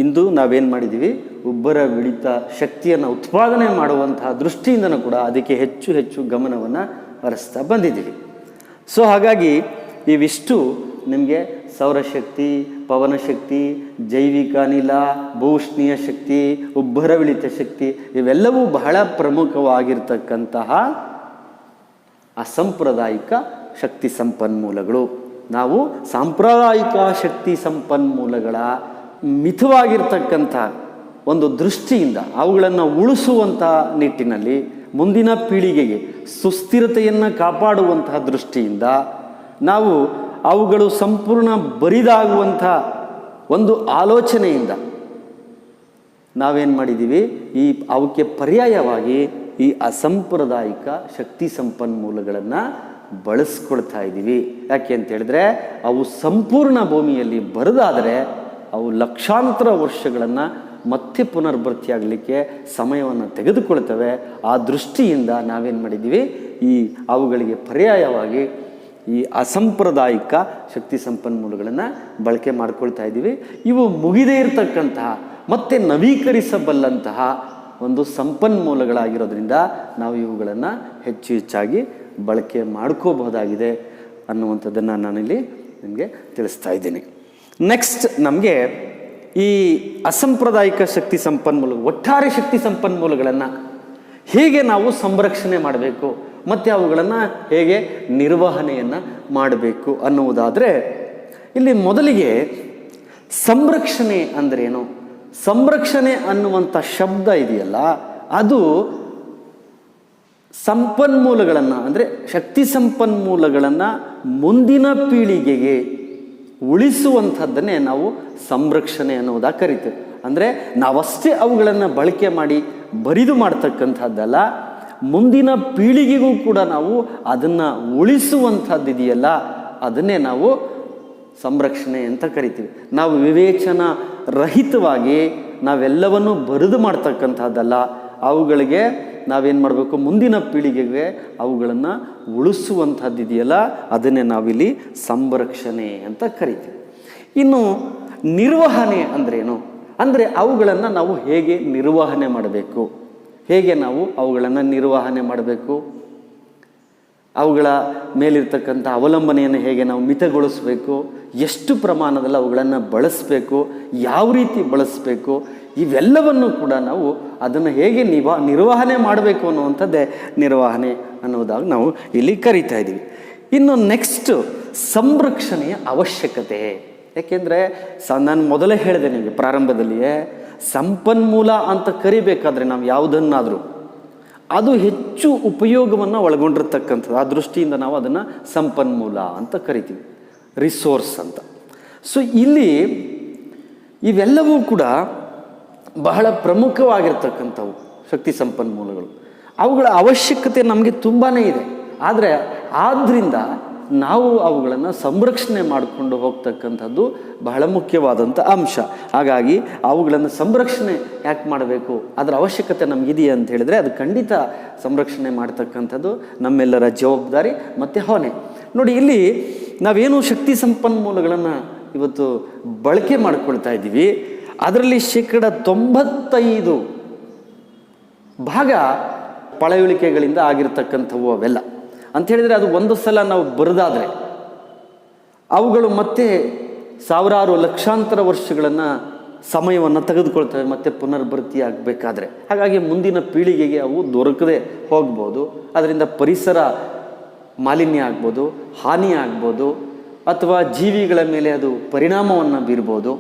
ಇಂದು ನಾವೇನು ಮಾಡಿದ್ದೀವಿ, ಉಬ್ಬರ ವಿಳಿತ ಶಕ್ತಿಯನ್ನು ಉತ್ಪಾದನೆ ಮಾಡುವಂತಹ ದೃಷ್ಟಿಯಿಂದನೂ ಕೂಡ ಅದಕ್ಕೆ ಹೆಚ್ಚು ಹೆಚ್ಚು ಗಮನವನ್ನು ಹರಿಸ್ತಾ ಬಂದಿದ್ದೀವಿ. ಸೊ ಹಾಗಾಗಿ ಇವಿಷ್ಟು ನಿಮಗೆ ಸೌರಶಕ್ತಿ, ಪವನಶಕ್ತಿ, ಜೈವಿಕ ಅನಿಲ, ಭೂಷ್ಣೀಯ ಶಕ್ತಿ, ಉಬ್ಬರವಿಳಿತ ಶಕ್ತಿ ಇವೆಲ್ಲವೂ ಬಹಳ ಪ್ರಮುಖವಾಗಿರ್ತಕ್ಕಂತಹ ಅಸಾಂಪ್ರದಾಯಿಕ ಶಕ್ತಿ ಸಂಪನ್ಮೂಲಗಳು. ನಾವು ಸಾಂಪ್ರದಾಯಿಕ ಶಕ್ತಿ ಸಂಪನ್ಮೂಲಗಳ ಮಿತವಾಗಿರ್ತಕ್ಕಂಥ ಒಂದು ದೃಷ್ಟಿಯಿಂದ ಅವುಗಳನ್ನು ಉಳಿಸುವಂಥ ನಿಟ್ಟಿನಲ್ಲಿ ಮುಂದಿನ ಪೀಳಿಗೆಗೆ ಸುಸ್ಥಿರತೆಯನ್ನು ಕಾಪಾಡುವಂತಹ ದೃಷ್ಟಿಯಿಂದ ನಾವು ಅವುಗಳು ಸಂಪೂರ್ಣ ಬರಿದಾಗುವಂಥ ಒಂದು ಆಲೋಚನೆಯಿಂದ ನಾವೇನು ಮಾಡಿದ್ದೀವಿ, ಅವಕ್ಕೆ ಪರ್ಯಾಯವಾಗಿ ಈ ಅಸಾಂಪ್ರದಾಯಿಕ ಶಕ್ತಿ ಸಂಪನ್ಮೂಲಗಳನ್ನು ಬಳಸ್ಕೊಳ್ತಾ ಇದ್ದೀವಿ. ಯಾಕೆ ಅಂತ ಹೇಳಿದ್ರೆ ಅವು ಸಂಪೂರ್ಣ ಭೂಮಿಯಲ್ಲಿ ಬರದಾದರೆ ಅವು ಲಕ್ಷಾಂತರ ವರ್ಷಗಳನ್ನು ಮತ್ತೆ ಪುನರ್ಭರ್ತಿಯಾಗಲಿಕ್ಕೆ ಸಮಯವನ್ನು ತೆಗೆದುಕೊಳ್ತವೆ. ಆ ದೃಷ್ಟಿಯಿಂದ ನಾವೇನು ಮಾಡಿದ್ದೀವಿ, ಅವುಗಳಿಗೆ ಪರ್ಯಾಯವಾಗಿ ಈ ಅಸಾಂಪ್ರದಾಯಿಕ ಶಕ್ತಿ ಸಂಪನ್ಮೂಲಗಳನ್ನು ಬಳಕೆ ಮಾಡ್ಕೊಳ್ತಾ ಇದ್ದೀವಿ. ಇವು ಮುಗಿದೇ ಇರತಕ್ಕಂತಹ ಮತ್ತು ನವೀಕರಿಸಬಲ್ಲಂತಹ ಒಂದು ಸಂಪನ್ಮೂಲಗಳಾಗಿರೋದ್ರಿಂದ ನಾವು ಇವುಗಳನ್ನು ಹೆಚ್ಚು ಹೆಚ್ಚಾಗಿ ಬಳಕೆ ಮಾಡ್ಕೋಬಹುದಾಗಿದೆ ಅನ್ನುವಂಥದ್ದನ್ನು ನಾನಿಲ್ಲಿ ನಿಮಗೆ ತಿಳಿಸ್ತಾ ಇದ್ದೀನಿ. ನೆಕ್ಸ್ಟ್ ನಮಗೆ ಈ ಅಸಾಂಪ್ರದಾಯಿಕ ಶಕ್ತಿ ಸಂಪನ್ಮೂಲ, ಒಟ್ಟಾರೆ ಶಕ್ತಿ ಸಂಪನ್ಮೂಲಗಳನ್ನು ಹೇಗೆ ನಾವು ಸಂರಕ್ಷಣೆ ಮಾಡಬೇಕು ಮತ್ತು ಅವುಗಳನ್ನು ಹೇಗೆ ನಿರ್ವಹಣೆಯನ್ನು ಮಾಡಬೇಕು ಅನ್ನುವುದಾದರೆ, ಇಲ್ಲಿ ಮೊದಲಿಗೆ ಸಂರಕ್ಷಣೆ ಅಂದ್ರೇನು? ಸಂರಕ್ಷಣೆ ಅನ್ನುವಂಥ ಶಬ್ದ ಇದೆಯಲ್ಲ, ಅದು ಸಂಪನ್ಮೂಲಗಳನ್ನು ಅಂದರೆ ಶಕ್ತಿ ಸಂಪನ್ಮೂಲಗಳನ್ನು ಮುಂದಿನ ಪೀಳಿಗೆಗೆ ಉಳಿಸುವಂಥದ್ದನ್ನೇ ನಾವು ಸಂರಕ್ಷಣೆ ಅನ್ನೋದಾಗಿ ಕರಿತೇವೆ. ಅಂದರೆ ನಾವಷ್ಟೇ ಅವುಗಳನ್ನು ಬಳಕೆ ಮಾಡಿ ಬರಿದು ಮಾಡ್ತಕ್ಕಂಥದ್ದಲ್ಲ, ಮುಂದಿನ ಪೀಳಿಗೆಗೂ ಕೂಡ ನಾವು ಅದನ್ನು ಉಳಿಸುವಂಥದ್ದಿದೆಯಲ್ಲ, ಅದನ್ನೇ ನಾವು ಸಂರಕ್ಷಣೆ ಅಂತ ಕರಿತೀವಿ. ನಾವು ವಿವೇಚನ ರಹಿತವಾಗಿ ನಾವೆಲ್ಲವನ್ನೂ ಬರಿದು ಮಾಡ್ತಕ್ಕಂಥದ್ದಲ್ಲ, ಅವುಗಳಿಗೆ ನಾವೇನು ಮಾಡಬೇಕು, ಮುಂದಿನ ಪೀಳಿಗೆಗೆ ಅವುಗಳನ್ನು ಉಳಿಸುವಂಥದ್ದಿದೆಯಲ್ಲ, ಅದನ್ನೇ ನಾವಿಲ್ಲಿ ಸಂರಕ್ಷಣೆ ಅಂತ ಕರಿತೀವಿ. ಇನ್ನು ನಿರ್ವಹಣೆ ಅಂದ್ರೇನು ಅಂದರೆ ಅವುಗಳನ್ನು ನಾವು ಹೇಗೆ ನಿರ್ವಹಣೆ ಮಾಡಬೇಕು, ಹೇಗೆ ನಾವು ಅವುಗಳನ್ನು ನಿರ್ವಹಣೆ ಮಾಡಬೇಕು, ಅವುಗಳ ಮೇಲಿರ್ತಕ್ಕಂಥ ಅವಲಂಬನೆಯನ್ನು ಹೇಗೆ ನಾವು ಮಿತಗೊಳಿಸಬೇಕು, ಎಷ್ಟು ಪ್ರಮಾಣದಲ್ಲಿ ಅವುಗಳನ್ನು ಬಳಸಬೇಕು, ಯಾವ ರೀತಿ ಬಳಸಬೇಕು, ಇವೆಲ್ಲವನ್ನು ಕೂಡ ನಾವು ಅದನ್ನು ಹೇಗೆ ನಿರ್ವಹಣೆ ಮಾಡಬೇಕು ಅನ್ನುವಂಥದ್ದೇ ನಿರ್ವಹಣೆ ಅನ್ನೋದಾಗಿ ನಾವು ಇಲ್ಲಿ ಕರಿತಾ ಇದ್ದೀವಿ. ಇನ್ನು ನೆಕ್ಸ್ಟ್ ಸಂರಕ್ಷಣೆಯ ಅವಶ್ಯಕತೆ. ಯಾಕೆಂದರೆ ನಾನು ಮೊದಲೇ ಹೇಳಿದೆ ನಿಮಗೆ ಪ್ರಾರಂಭದಲ್ಲಿಯೇ, ಸಂಪನ್ಮೂಲ ಅಂತ ಕರಿಬೇಕಾದ್ರೆ ನಾವು ಯಾವುದನ್ನಾದರೂ ಅದು ಹೆಚ್ಚು ಉಪಯೋಗವನ್ನು ಒಳಗೊಂಡಿರ್ತಕ್ಕಂಥದ್ದು. ಆ ದೃಷ್ಟಿಯಿಂದ ನಾವು ಅದನ್ನು ಸಂಪನ್ಮೂಲ ಅಂತ ಕರಿತೀವಿ, ರಿಸೋರ್ಸ್ ಅಂತ. ಸೊ ಇಲ್ಲಿ ಇವೆಲ್ಲವೂ ಕೂಡ ಬಹಳ ಪ್ರಮುಖವಾಗಿರ್ತಕ್ಕಂಥವು ಶಕ್ತಿ ಸಂಪನ್ಮೂಲಗಳು. ಅವುಗಳ ಅವಶ್ಯಕತೆ ನಮಗೆ ತುಂಬಾ ಇದೆ. ಆದ್ದರಿಂದ ನಾವು ಅವುಗಳನ್ನು ಸಂರಕ್ಷಣೆ ಮಾಡಿಕೊಂಡು ಹೋಗ್ತಕ್ಕಂಥದ್ದು ಬಹಳ ಮುಖ್ಯವಾದಂಥ ಅಂಶ. ಹಾಗಾಗಿ ಅವುಗಳನ್ನು ಸಂರಕ್ಷಣೆ ಯಾಕೆ ಮಾಡಬೇಕು, ಅದರ ಅವಶ್ಯಕತೆ ನಮಗಿದೆಯಾ ಅಂತ ಹೇಳಿದ್ರೆ ಅದು ಖಂಡಿತ ಸಂರಕ್ಷಣೆ ಮಾಡ್ತಕ್ಕಂಥದ್ದು ನಮ್ಮೆಲ್ಲರ ಜವಾಬ್ದಾರಿ ಮತ್ತು ಹೊಣೆ. ನೋಡಿ, ಇಲ್ಲಿ ನಾವೇನು ಶಕ್ತಿ ಸಂಪನ್ಮೂಲಗಳನ್ನು ಇವತ್ತು ಬಳಕೆ ಮಾಡ್ಕೊಳ್ತಾ ಇದ್ದೀವಿ, ಅದರಲ್ಲಿ 95% ಭಾಗ ಪಳೆಯುಳಿಕೆಗಳಿಂದ ಆಗಿರ್ತಕ್ಕಂಥವು ಅವೆಲ್ಲ. ಅಂಥೇಳಿದರೆ ಅದು ಒಂದು ಸಲ ನಾವು ಬರೆದಾದರೆ ಅವುಗಳು ಮತ್ತೆ ಸಾವಿರಾರು ಲಕ್ಷಾಂತರ ವರ್ಷಗಳನ್ನು ಸಮಯವನ್ನು ತೆಗೆದುಕೊಳ್ತವೆ ಮತ್ತೆ ಪುನರ್ಭರ್ತಿ ಆಗಬೇಕಾದ್ರೆ. ಹಾಗಾಗಿ ಮುಂದಿನ ಪೀಳಿಗೆಗೆ ಅವು ದೊರಕದೆ ಹೋಗ್ಬೋದು. ಅದರಿಂದ ಪರಿಸರ ಮಾಲಿನ್ಯ ಆಗ್ಬೋದು, ಹಾನಿ ಆಗ್ಬೋದು, ಅಥವಾ ಜೀವಿಗಳ ಮೇಲೆ ಅದು ಪರಿಣಾಮವನ್ನು ಬೀರ್ಬೋದು.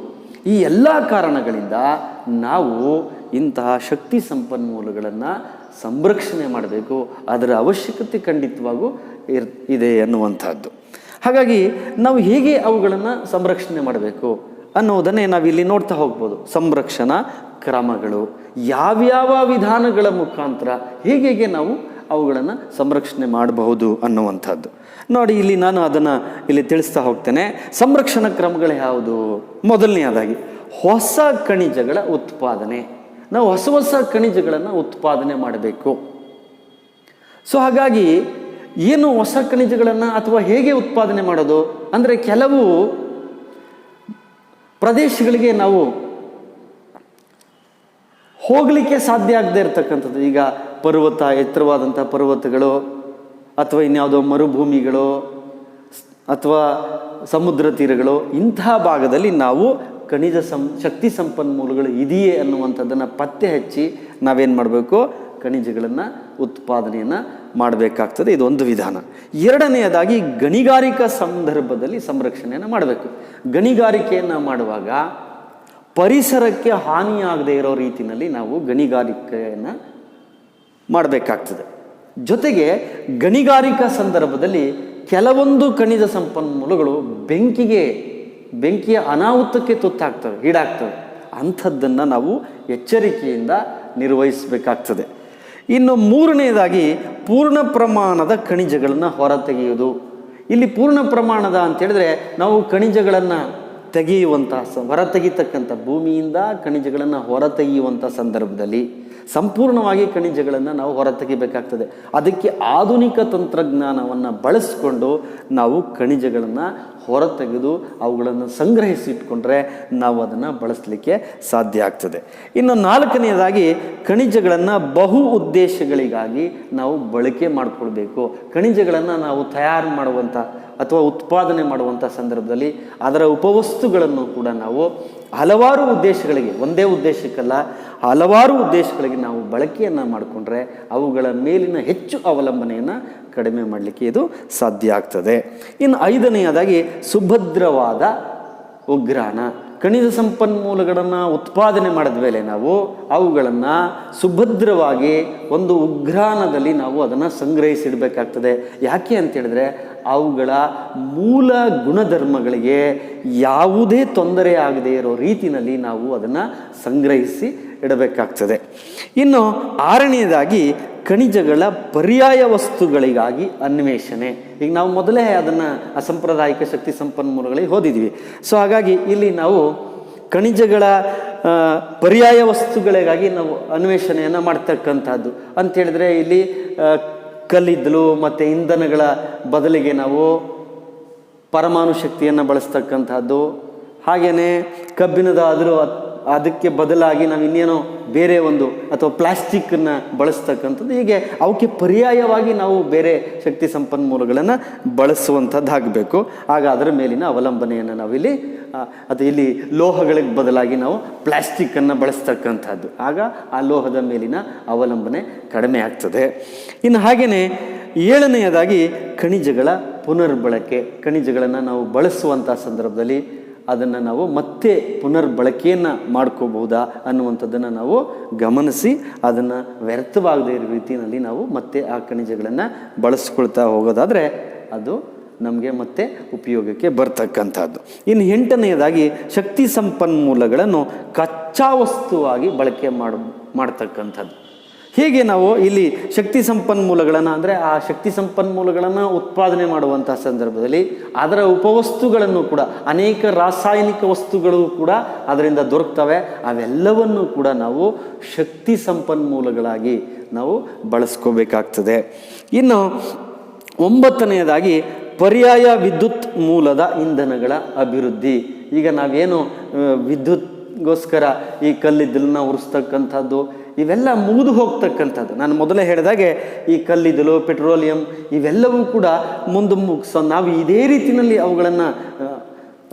ಈ ಎಲ್ಲ ಕಾರಣಗಳಿಂದ ನಾವು ಇಂತಹ ಶಕ್ತಿ ಸಂಪನ್ಮೂಲಗಳನ್ನು ಸಂರಕ್ಷಣೆ ಮಾಡಬೇಕು, ಅದರ ಅವಶ್ಯಕತೆ ಖಂಡಿತವಾಗೂ ಇದೆ ಅನ್ನುವಂಥದ್ದು. ಹಾಗಾಗಿ ನಾವು ಹೇಗೆ ಅವುಗಳನ್ನು ಸಂರಕ್ಷಣೆ ಮಾಡಬೇಕು ಅನ್ನೋದನ್ನೇ ನಾವಿಲ್ಲಿ ನೋಡ್ತಾ ಹೋಗ್ಬೋದು. ಸಂರಕ್ಷಣಾ ಕ್ರಮಗಳು, ಯಾವ್ಯಾವ ವಿಧಾನಗಳ ಮುಖಾಂತರ ಹೇಗೆ ನಾವು ಅವುಗಳನ್ನು ಸಂರಕ್ಷಣೆ ಮಾಡಬಹುದು ಅನ್ನುವಂಥದ್ದು. ನೋಡಿ, ಇಲ್ಲಿ ನಾನು ಅದನ್ನು ಇಲ್ಲಿ ತಿಳಿಸ್ತಾ ಹೋಗ್ತೇನೆ. ಸಂರಕ್ಷಣಾ ಕ್ರಮಗಳು ಯಾವುದು? ಮೊದಲನೆಯದಾಗಿ ಹೊಸ ಖನಿಜಗಳ ಉತ್ಪಾದನೆ. ನಾವು ಹೊಸ ಹೊಸ ಖನಿಜಗಳನ್ನು ಉತ್ಪಾದನೆ ಮಾಡಬೇಕು. ಸೊ ಹಾಗಾಗಿ ಏನು ಹೊಸ ಖನಿಜಗಳನ್ನು ಅಥವಾ ಹೇಗೆ ಉತ್ಪಾದನೆ ಮಾಡೋದು ಅಂದರೆ, ಕೆಲವು ಪ್ರದೇಶಗಳಿಗೆ ನಾವು ಹೋಗಲಿಕ್ಕೆ ಸಾಧ್ಯ ಆಗದೆ ಇರತಕ್ಕಂಥದ್ದು. ಈಗ ಪರ್ವತ, ಎತ್ತರವಾದಂಥ ಪರ್ವತಗಳು ಅಥವಾ ಇನ್ಯಾವುದೋ ಮರುಭೂಮಿಗಳು ಅಥವಾ ಸಮುದ್ರ ತೀರಗಳು, ಇಂತಹ ಭಾಗದಲ್ಲಿ ನಾವು ಖನಿಜ ಶಕ್ತಿ ಸಂಪನ್ಮೂಲಗಳು ಇದೆಯೇ ಅನ್ನುವಂಥದ್ದನ್ನು ಪತ್ತೆ ಹಚ್ಚಿ ನಾವೇನು ಮಾಡಬೇಕು, ಖನಿಜಗಳನ್ನು ಉತ್ಪಾದನೆಯನ್ನು ಮಾಡಬೇಕಾಗ್ತದೆ. ಇದೊಂದು ವಿಧಾನ. ಎರಡನೆಯದಾಗಿ ಗಣಿಗಾರಿಕಾ ಸಂದರ್ಭದಲ್ಲಿ ಸಂರಕ್ಷಣೆಯನ್ನು ಮಾಡಬೇಕು. ಗಣಿಗಾರಿಕೆಯನ್ನು ಮಾಡುವಾಗ ಪರಿಸರಕ್ಕೆ ಹಾನಿಯಾಗದೇ ಇರೋ ರೀತಿಯಲ್ಲಿ ನಾವು ಗಣಿಗಾರಿಕೆಯನ್ನು ಮಾಡಬೇಕಾಗ್ತದೆ. ಜೊತೆಗೆ ಗಣಿಗಾರಿಕಾ ಸಂದರ್ಭದಲ್ಲಿ ಕೆಲವೊಂದು ಖನಿಜ ಸಂಪನ್ಮೂಲಗಳು ಬೆಂಕಿಯ ಅನಾಹುತಕ್ಕೆ ತುತ್ತಾಗ್ತವೆ, ಈಡಾಗ್ತವೆ. ಅಂಥದ್ದನ್ನು ನಾವು ಎಚ್ಚರಿಕೆಯಿಂದ ನಿರ್ವಹಿಸಬೇಕಾಗ್ತದೆ. ಇನ್ನು ಮೂರನೆಯದಾಗಿ ಪೂರ್ಣ ಪ್ರಮಾಣದ ಖನಿಜಗಳನ್ನು ಹೊರತೆಗೆಯುವುದು. ಇಲ್ಲಿ ಪೂರ್ಣ ಪ್ರಮಾಣದ ಅಂತೇಳಿದ್ರೆ ನಾವು ಖನಿಜಗಳನ್ನು ಹೊರತೆಗಿತಕ್ಕಂಥ ಭೂಮಿಯಿಂದ ಖನಿಜಗಳನ್ನು ಹೊರತೆಗೆಯುವಂಥ ಸಂದರ್ಭದಲ್ಲಿ ಸಂಪೂರ್ಣವಾಗಿ ಖನಿಜಗಳನ್ನು ನಾವು ಹೊರತೆಗಿಬೇಕಾಗ್ತದೆ. ಅದಕ್ಕೆ ಆಧುನಿಕ ತಂತ್ರಜ್ಞಾನವನ್ನು ಬಳಸಿಕೊಂಡು ನಾವು ಖನಿಜಗಳನ್ನು ಹೊರತೆಗೆದು ಅವುಗಳನ್ನು ಸಂಗ್ರಹಿಸಿಟ್ಕೊಂಡ್ರೆ ನಾವು ಅದನ್ನು ಬಳಸಲಿಕ್ಕೆ ಸಾಧ್ಯ ಆಗ್ತದೆ. ಇನ್ನು ನಾಲ್ಕನೆಯದಾಗಿ ಖನಿಜಗಳನ್ನು ಬಹು ಉದ್ದೇಶಗಳಿಗಾಗಿ ನಾವು ಬಳಕೆ ಮಾಡಿಕೊಳ್ಬೇಕು. ಖನಿಜಗಳನ್ನು ನಾವು ತಯಾರು ಮಾಡುವಂಥ ಅಥವಾ ಉತ್ಪಾದನೆ ಮಾಡುವಂಥ ಸಂದರ್ಭದಲ್ಲಿ ಅದರ ಉಪವಸ್ತುಗಳನ್ನು ಕೂಡ ನಾವು ಹಲವಾರು ಉದ್ದೇಶಗಳಿಗೆ, ಒಂದೇ ಉದ್ದೇಶಕ್ಕಲ್ಲ ಹಲವಾರು ಉದ್ದೇಶಗಳಿಗೆ ನಾವು ಬಳಕೆಯನ್ನು ಮಾಡಿಕೊಂಡ್ರೆ ಅವುಗಳ ಮೇಲಿನ ಹೆಚ್ಚು ಅವಲಂಬನೆಯನ್ನು ಕಡಿಮೆ ಮಾಡಲಿಕ್ಕೆ ಇದು ಸಾಧ್ಯ ಆಗ್ತದೆ. ಇನ್ನು ಐದನೆಯದಾಗಿ ಸುಭದ್ರವಾದ ಉಗ್ರಾಣ. ಖನಿಜ ಸಂಪನ್ಮೂಲಗಳನ್ನು ಉತ್ಪಾದನೆ ಮಾಡಿದ ಮೇಲೆ ನಾವು ಅವುಗಳನ್ನು ಸುಭದ್ರವಾಗಿ ಒಂದು ಉಗ್ರಾಣದಲ್ಲಿ ನಾವು ಅದನ್ನು ಸಂಗ್ರಹಿಸಿಡಬೇಕಾಗ್ತದೆ. ಯಾಕೆ ಅಂತೇಳಿದ್ರೆ ಅವುಗಳ ಮೂಲ ಗುಣಧರ್ಮಗಳಿಗೆ ಯಾವುದೇ ತೊಂದರೆ ಆಗದೇ ಇರೋ ರೀತಿಯಲ್ಲಿ ನಾವು ಅದನ್ನು ಸಂಗ್ರಹಿಸಿ ಇಡಬೇಕಾಗ್ತದೆ. ಇನ್ನು ಆರನೆಯದಾಗಿ ಖನಿಜಗಳ ಪರ್ಯಾಯ ವಸ್ತುಗಳಿಗಾಗಿ ಅನ್ವೇಷಣೆ. ಈಗ ನಾವು ಮೊದಲೇ ಅದನ್ನು ಅಸಾಂಪ್ರದಾಯಿಕ ಶಕ್ತಿ ಸಂಪನ್ಮೂಲಗಳಿಗೆ ಓದಿದ್ವಿ. ಸೊ ಹಾಗಾಗಿ ಇಲ್ಲಿ ನಾವು ಖನಿಜಗಳ ಪರ್ಯಾಯ ವಸ್ತುಗಳಿಗಾಗಿ ನಾವು ಅನ್ವೇಷಣೆಯನ್ನು ಮಾಡ್ತಕ್ಕಂಥದ್ದು ಅಂತೇಳಿದ್ರೆ ಇಲ್ಲಿ ಕಲ್ಲಿದ್ದಲು ಮತ್ತು ಇಂಧನಗಳ ಬದಲಿಗೆ ನಾವು ಪರಮಾಣು ಶಕ್ತಿಯನ್ನು ಬಳಸ್ತಕ್ಕಂಥದ್ದು, ಹಾಗೆಯೇ ಕಬ್ಬಿಣದ ಅದಕ್ಕೆ ಬದಲಾಗಿ ನಾವು ಇನ್ನೇನೋ ಬೇರೆ ಒಂದು ಅಥವಾ ಪ್ಲಾಸ್ಟಿಕ್ಕನ್ನು ಬಳಸ್ತಕ್ಕಂಥದ್ದು. ಹೀಗೆ ಅವಕ್ಕೆ ಪರ್ಯಾಯವಾಗಿ ನಾವು ಬೇರೆ ಶಕ್ತಿ ಸಂಪನ್ಮೂಲಗಳನ್ನು ಬಳಸುವಂಥದ್ದಾಗಬೇಕು. ಆಗ ಅದರ ಮೇಲಿನ ಅವಲಂಬನೆಯನ್ನು ನಾವಿಲ್ಲಿ ಇಲ್ಲಿ ಲೋಹಗಳಿಗೆ ಬದಲಾಗಿ ನಾವು ಪ್ಲಾಸ್ಟಿಕ್ಕನ್ನು ಬಳಸ್ತಕ್ಕಂಥದ್ದು, ಆಗ ಆ ಲೋಹದ ಮೇಲಿನ ಅವಲಂಬನೆ ಕಡಿಮೆ ಆಗ್ತದೆ. ಇನ್ನು ಹಾಗೆಯೇ ಏಳನೆಯದಾಗಿ ಖನಿಜಗಳ ಪುನರ್ಬಳಕೆ. ಖನಿಜಗಳನ್ನು ನಾವು ಬಳಸುವಂಥ ಸಂದರ್ಭದಲ್ಲಿ ಅದನ್ನು ನಾವು ಮತ್ತೆ ಪುನರ್ಬಳಕೆಯನ್ನು ಮಾಡ್ಕೋಬಹುದಾ ಅನ್ನುವಂಥದ್ದನ್ನು ನಾವು ಗಮನಿಸಿ ಅದನ್ನು ವ್ಯರ್ಥವಾಗದೇ ಇರೋ ರೀತಿಯಲ್ಲಿ ನಾವು ಮತ್ತೆ ಆ ಖನಿಜಗಳನ್ನು ಬಳಸ್ಕೊಳ್ತಾ ಹೋಗೋದಾದರೆ ಅದು ನಮಗೆ ಮತ್ತೆ ಉಪಯೋಗಕ್ಕೆ ಬರ್ತಕ್ಕಂಥದ್ದು. ಇನ್ನು ಎಂಟನೆಯದಾಗಿ ಶಕ್ತಿ ಸಂಪನ್ಮೂಲಗಳನ್ನು ಕಚ್ಚಾ ವಸ್ತುವಾಗಿ ಬಳಕೆ ಮಾಡ್ತಕ್ಕಂಥದ್ದು. ಹೀಗೆ ನಾವು ಇಲ್ಲಿ ಶಕ್ತಿ ಸಂಪನ್ಮೂಲಗಳನ್ನು ಅಂದರೆ ಆ ಶಕ್ತಿ ಸಂಪನ್ಮೂಲಗಳನ್ನು ಉತ್ಪಾದನೆ ಮಾಡುವಂಥ ಸಂದರ್ಭದಲ್ಲಿ ಅದರ ಉಪವಸ್ತುಗಳನ್ನು ಕೂಡ ಅನೇಕ ರಾಸಾಯನಿಕ ವಸ್ತುಗಳು ಕೂಡ ಅದರಿಂದ ದೊರಕ್ತವೆ. ಅವೆಲ್ಲವನ್ನು ಕೂಡ ನಾವು ಶಕ್ತಿ ಸಂಪನ್ಮೂಲಗಳಾಗಿ ನಾವು ಬಳಸ್ಕೋಬೇಕಾಗ್ತದೆ. ಇನ್ನು ಒಂಬತ್ತನೆಯದಾಗಿ ಪರ್ಯಾಯ ವಿದ್ಯುತ್ ಮೂಲದ ಇಂಧನಗಳ ಅಭಿವೃದ್ಧಿ. ಈಗ ನಾವೇನು ವಿದ್ಯುತ್ಗೋಸ್ಕರ ಈ ಕಲ್ಲಿದ್ದಲನ್ನ ಉರಿಸ್ತಕ್ಕಂಥದ್ದು ಇವೆಲ್ಲ ಮುಗಿದು ಹೋಗ್ತಕ್ಕಂಥದ್ದು. ನಾನು ಮೊದಲೇ ಹೇಳಿದಾಗೆ ಈ ಕಲ್ಲಿದ್ದಲು, ಪೆಟ್ರೋಲಿಯಂ ಇವೆಲ್ಲವೂ ಕೂಡ ನಾವು ಇದೇ ರೀತಿಯಲ್ಲಿ ಅವುಗಳನ್ನು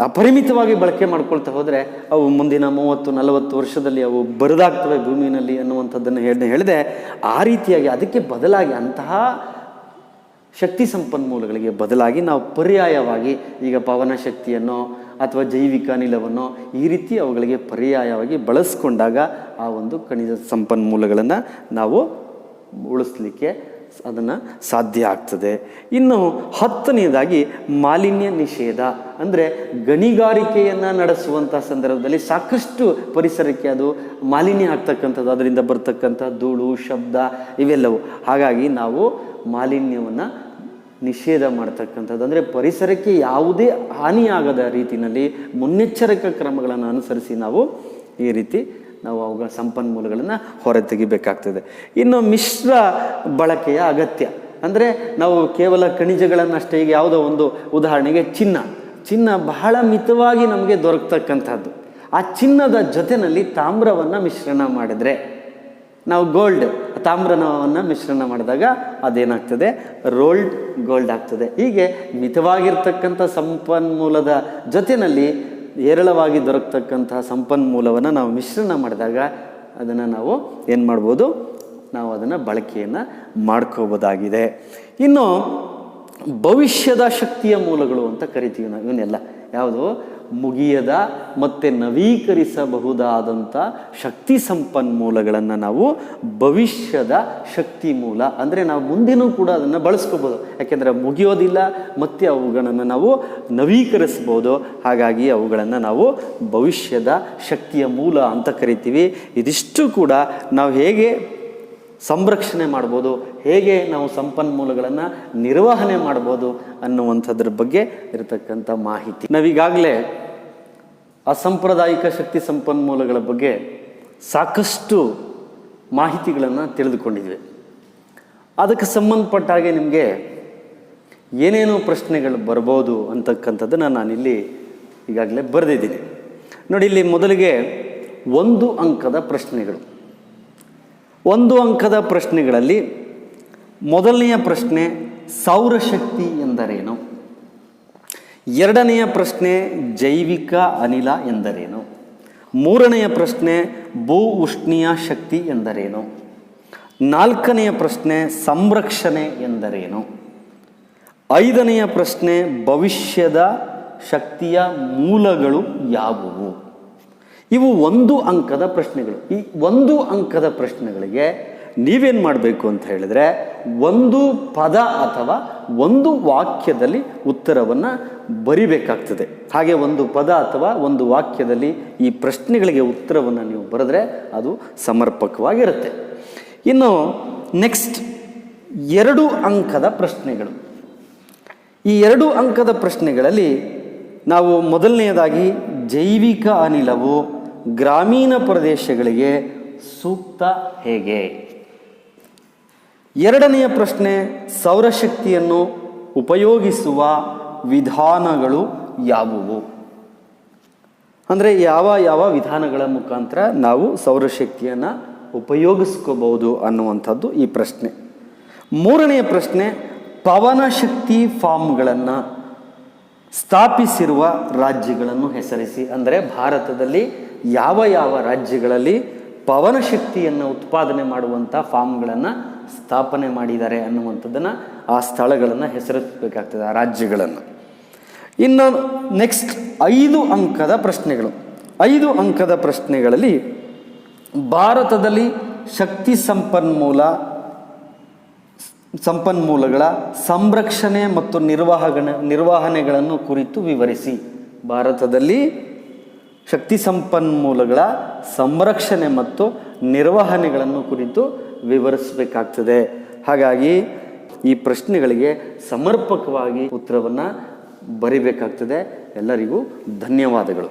ಅಪರಿಮಿತವಾಗಿ ಬಳಕೆ ಮಾಡ್ಕೊಳ್ತಾ ಹೋದರೆ ಅವು ಮುಂದಿನ 30-40 ವರ್ಷದಲ್ಲಿ ಅವು ಬರಿದಾಗ್ತವೆ ಭೂಮಿಯಲ್ಲಿ ಅನ್ನುವಂಥದ್ದನ್ನು ಹೇಳಿದೆ. ಆ ರೀತಿಯಾಗಿ ಅದಕ್ಕೆ ಬದಲಾಗಿ ಅಂತಹ ಶಕ್ತಿ ಸಂಪನ್ಮೂಲಗಳಿಗೆ ಬದಲಾಗಿ ನಾವು ಪರ್ಯಾಯವಾಗಿ ಈಗ ಪವನ ಶಕ್ತಿಯನ್ನು ಅಥವಾ ಜೈವಿಕ ಅನಿಲವನ್ನು ಈ ರೀತಿ ಅವುಗಳಿಗೆ ಪರ್ಯಾಯವಾಗಿ ಬಳಸ್ಕೊಂಡಾಗ ಆ ಒಂದು ಖನಿಜ ಸಂಪನ್ಮೂಲಗಳನ್ನು ನಾವು ಉಳಿಸ್ಲಿಕ್ಕೆ ಅದನ್ನು ಸಾಧ್ಯ ಆಗ್ತದೆ. ಇನ್ನು 10ನೆಯದಾಗಿ ಮಾಲಿನ್ಯ ನಿಷೇಧ. ಅಂದರೆ ಗಣಿಗಾರಿಕೆಯನ್ನು ನಡೆಸುವಂಥ ಸಂದರ್ಭದಲ್ಲಿ ಸಾಕಷ್ಟು ಪರಿಸರಕ್ಕೆ ಅದು ಮಾಲಿನ್ಯ ಆಗ್ತಕ್ಕಂಥದ್ದು, ಅದರಿಂದ ಬರ್ತಕ್ಕಂಥ ಧೂಳು, ಶಬ್ದ ಇವೆಲ್ಲವೂ. ಹಾಗಾಗಿ ನಾವು ಮಾಲಿನ್ಯವನ್ನು ನಿಷೇಧ ಮಾಡ್ತಕ್ಕಂಥದ್ದು ಅಂದರೆ ಪರಿಸರಕ್ಕೆ ಯಾವುದೇ ಹಾನಿಯಾಗದ ರೀತಿಯಲ್ಲಿ ಮುನ್ನೆಚ್ಚರಿಕಾ ಕ್ರಮಗಳನ್ನು ಅನುಸರಿಸಿ ನಾವು ಈ ರೀತಿ ನಾವು ಅವುಗಳ ಸಂಪನ್ಮೂಲಗಳನ್ನು ಹೊರತೆಗಿಬೇಕಾಗ್ತದೆ. ಇನ್ನು ಮಿಶ್ರ ಬಳಕೆಯ ಅಗತ್ಯ ಅಂದರೆ ನಾವು ಕೇವಲ ಖನಿಜಗಳನ್ನಷ್ಟೇ, ಈಗ ಯಾವುದೋ ಒಂದು ಉದಾಹರಣೆಗೆ ಚಿನ್ನ ಬಹಳ ಮಿತವಾಗಿ ನಮಗೆ ದೊರಕತಕ್ಕಂಥದ್ದು. ಆ ಚಿನ್ನದ ಜೊತೆಯಲ್ಲಿ ತಾಮ್ರವನ್ನು ಮಿಶ್ರಣ ಮಾಡಿದರೆ ನಾವು ಗೋಲ್ಡ್ ತಾಮ್ರವನ್ನು ಮಿಶ್ರಣ ಮಾಡಿದಾಗ ಅದೇನಾಗ್ತದೆ, ರೋಲ್ಡ್ ಗೋಲ್ಡ್ ಆಗ್ತದೆ. ಹೀಗೆ ಮಿತವಾಗಿರ್ತಕ್ಕಂಥ ಸಂಪನ್ಮೂಲದ ಜೊತೆಯಲ್ಲಿ ಹೇರಳವಾಗಿ ದೊರಕತಕ್ಕಂತಹ ಸಂಪನ್ಮೂಲವನ್ನು ನಾವು ಮಿಶ್ರಣ ಮಾಡಿದಾಗ ಅದನ್ನು ನಾವು ಏನು ಮಾಡ್ಬೋದು, ನಾವು ಅದನ್ನು ಬಳಕೆಯನ್ನು ಮಾಡ್ಕೋಬೋದಾಗಿದೆ. ಇನ್ನು ಭವಿಷ್ಯದ ಶಕ್ತಿಯ ಮೂಲಗಳು ಅಂತ ಕರಿತೀವಿ ನಾವು ಇವನ್ನೆಲ್ಲ. ಯಾವುದು? ಮುಗಿಯದ ಮತ್ತು ನವೀಕರಿಸಬಹುದಾದಂಥ ಶಕ್ತಿ ಸಂಪನ್ಮೂಲಗಳನ್ನು ನಾವು ಭವಿಷ್ಯದ ಶಕ್ತಿ ಮೂಲ ಅಂದರೆ ನಾವು ಮುಂದಿನೂ ಕೂಡ ಅದನ್ನು ಬಳಸ್ಕೋಬೋದು. ಯಾಕೆಂದರೆ ಮುಗಿಯೋದಿಲ್ಲ ಮತ್ತು ಅವುಗಳನ್ನು ನಾವು ನವೀಕರಿಸ್ಬೋದು. ಹಾಗಾಗಿ ಅವುಗಳನ್ನು ನಾವು ಭವಿಷ್ಯದ ಶಕ್ತಿಯ ಮೂಲ ಅಂತ ಕರಿತೀವಿ. ಇದಿಷ್ಟು ಕೂಡ ನಾವು ಹೇಗೆ ಸಂರಕ್ಷಣೆ ಮಾಡ್ಬೋದು, ಹೇಗೆ ನಾವು ಸಂಪನ್ಮೂಲಗಳನ್ನು ನಿರ್ವಹಣೆ ಮಾಡ್ಬೋದು ಅನ್ನುವಂಥದ್ರ ಬಗ್ಗೆ ಇರತಕ್ಕಂಥ ಮಾಹಿತಿ. ನಾವೀಗಾಗಲೇ ಅಸಾಂಪ್ರದಾಯಿಕ ಶಕ್ತಿ ಸಂಪನ್ಮೂಲಗಳ ಬಗ್ಗೆ ಸಾಕಷ್ಟು ಮಾಹಿತಿಗಳನ್ನು ತಿಳಿದುಕೊಂಡಿದ್ವಿ. ಅದಕ್ಕೆ ಸಂಬಂಧಪಟ್ಟ ಹಾಗೆ ನಿಮಗೆ ಏನೇನು ಪ್ರಶ್ನೆಗಳು ಬರ್ಬೋದು ಅಂತಕ್ಕಂಥದ್ದನ್ನು ನಾನಿಲ್ಲಿ ಈಗಾಗಲೇ ಬರೆದಿದ್ದೀನಿ ನೋಡಿ. ಇಲ್ಲಿ ಮೊದಲಿಗೆ 1 ಅಂಕದ ಪ್ರಶ್ನೆಗಳು. 1 ಅಂಕದ ಪ್ರಶ್ನೆಗಳಲ್ಲಿ ಮೊದಲನೆಯ ಪ್ರಶ್ನೆ ಸೌರಶಕ್ತಿ ಎಂದರೇನು? ಎರಡನೆಯ ಪ್ರಶ್ನೆ ಜೈವಿಕ ಅನಿಲ ಎಂದರೇನು? ಮೂರನೆಯ ಪ್ರಶ್ನೆ ಭೂ ಉಷ್ಣೀಯ ಶಕ್ತಿ ಎಂದರೇನು? ನಾಲ್ಕನೆಯ ಪ್ರಶ್ನೆ ಸಂರಕ್ಷಣೆ ಎಂದರೇನು? ಐದನೆಯ ಪ್ರಶ್ನೆ ಭವಿಷ್ಯದ ಶಕ್ತಿಯ ಮೂಲಗಳು ಯಾವುವು? ಇವು 1 ಅಂಕದ ಪ್ರಶ್ನೆಗಳು. ಈ 1 ಅಂಕದ ಪ್ರಶ್ನೆಗಳಿಗೆ ನೀವೇನು ಮಾಡಬೇಕು ಅಂತ ಹೇಳಿದ್ರೆ, ಒಂದು ಪದ ಅಥವಾ ಒಂದು ವಾಕ್ಯದಲ್ಲಿ ಉತ್ತರವನ್ನು ಬರಿಬೇಕಾಗ್ತದೆ. ಹಾಗೆ ಒಂದು ಪದ ಅಥವಾ ಒಂದು ವಾಕ್ಯದಲ್ಲಿ ಈ ಪ್ರಶ್ನೆಗಳಿಗೆ ಉತ್ತರವನ್ನು ನೀವು ಬರೆದ್ರೆ ಅದು ಸಮರ್ಪಕವಾಗಿರುತ್ತೆ. ಇನ್ನು ನೆಕ್ಸ್ಟ್ 2 ಅಂಕದ ಪ್ರಶ್ನೆಗಳು. ಈ 2 ಅಂಕದ ಪ್ರಶ್ನೆಗಳಲ್ಲಿ ನಾವು ಮೊದಲನೆಯದಾಗಿ ಜೈವಿಕ ಅನಿಲವು ಗ್ರಾಮೀಣ ಪ್ರದೇಶಗಳಿಗೆ ಸೂಕ್ತ ಹೇಗೆ? ಎರಡನೆಯ ಪ್ರಶ್ನೆ ಸೌರಶಕ್ತಿಯನ್ನು ಉಪಯೋಗಿಸುವ ವಿಧಾನಗಳು ಯಾವುವು? ಅಂದರೆ ಯಾವ ವಿಧಾನಗಳ ಮುಖಾಂತರ ನಾವು ಸೌರಶಕ್ತಿಯನ್ನು ಉಪಯೋಗಿಸ್ಕೋಬಹುದು ಅನ್ನುವಂಥದ್ದು ಈ ಪ್ರಶ್ನೆ. ಮೂರನೆಯ ಪ್ರಶ್ನೆ ಪವನಶಕ್ತಿ ಫಾರ್ಮ್ಗಳನ್ನು ಸ್ಥಾಪಿಸಿರುವ ರಾಜ್ಯಗಳನ್ನು ಹೆಸರಿಸಿ. ಅಂದರೆ ಭಾರತದಲ್ಲಿ ಯಾವ ರಾಜ್ಯಗಳಲ್ಲಿ ಪವನಶಕ್ತಿಯನ್ನು ಉತ್ಪಾದನೆ ಮಾಡುವಂಥ ಫಾರ್ಮ್ಗಳನ್ನು ಸ್ಥಾಪನೆ ಮಾಡಿದ್ದಾರೆ ಅನ್ನುವಂಥದ್ದನ್ನು, ಆ ಸ್ಥಳಗಳನ್ನು ಹೆಸರಿಸಬೇಕಾಗ್ತದೆ, ಆ ರಾಜ್ಯಗಳನ್ನು. ಇನ್ನು ನೆಕ್ಸ್ಟ್ 5 ಅಂಕದ ಪ್ರಶ್ನೆಗಳು. 5 ಅಂಕದ ಪ್ರಶ್ನೆಗಳಲ್ಲಿ ಭಾರತದಲ್ಲಿ ಶಕ್ತಿ ಸಂಪನ್ಮೂಲಗಳ ಸಂರಕ್ಷಣೆ ಮತ್ತು ನಿರ್ವಹಣೆಗಳನ್ನು ಕುರಿತು ವಿವರಿಸಿ. ಭಾರತದಲ್ಲಿ ಶಕ್ತಿ ಸಂಪನ್ಮೂಲಗಳ ಸಂರಕ್ಷಣೆ ಮತ್ತು ನಿರ್ವಹಣೆಗಳನ್ನು ಕುರಿತು ವಿವರಿಸಬೇಕಾಗ್ತದೆ. ಹಾಗಾಗಿ ಈ ಪ್ರಶ್ನೆಗಳಿಗೆ ಸಮರ್ಪಕವಾಗಿ ಉತ್ತರವನ್ನು ಬರಿಬೇಕಾಗ್ತದೆ. ಎಲ್ಲರಿಗೂ ಧನ್ಯವಾದಗಳು.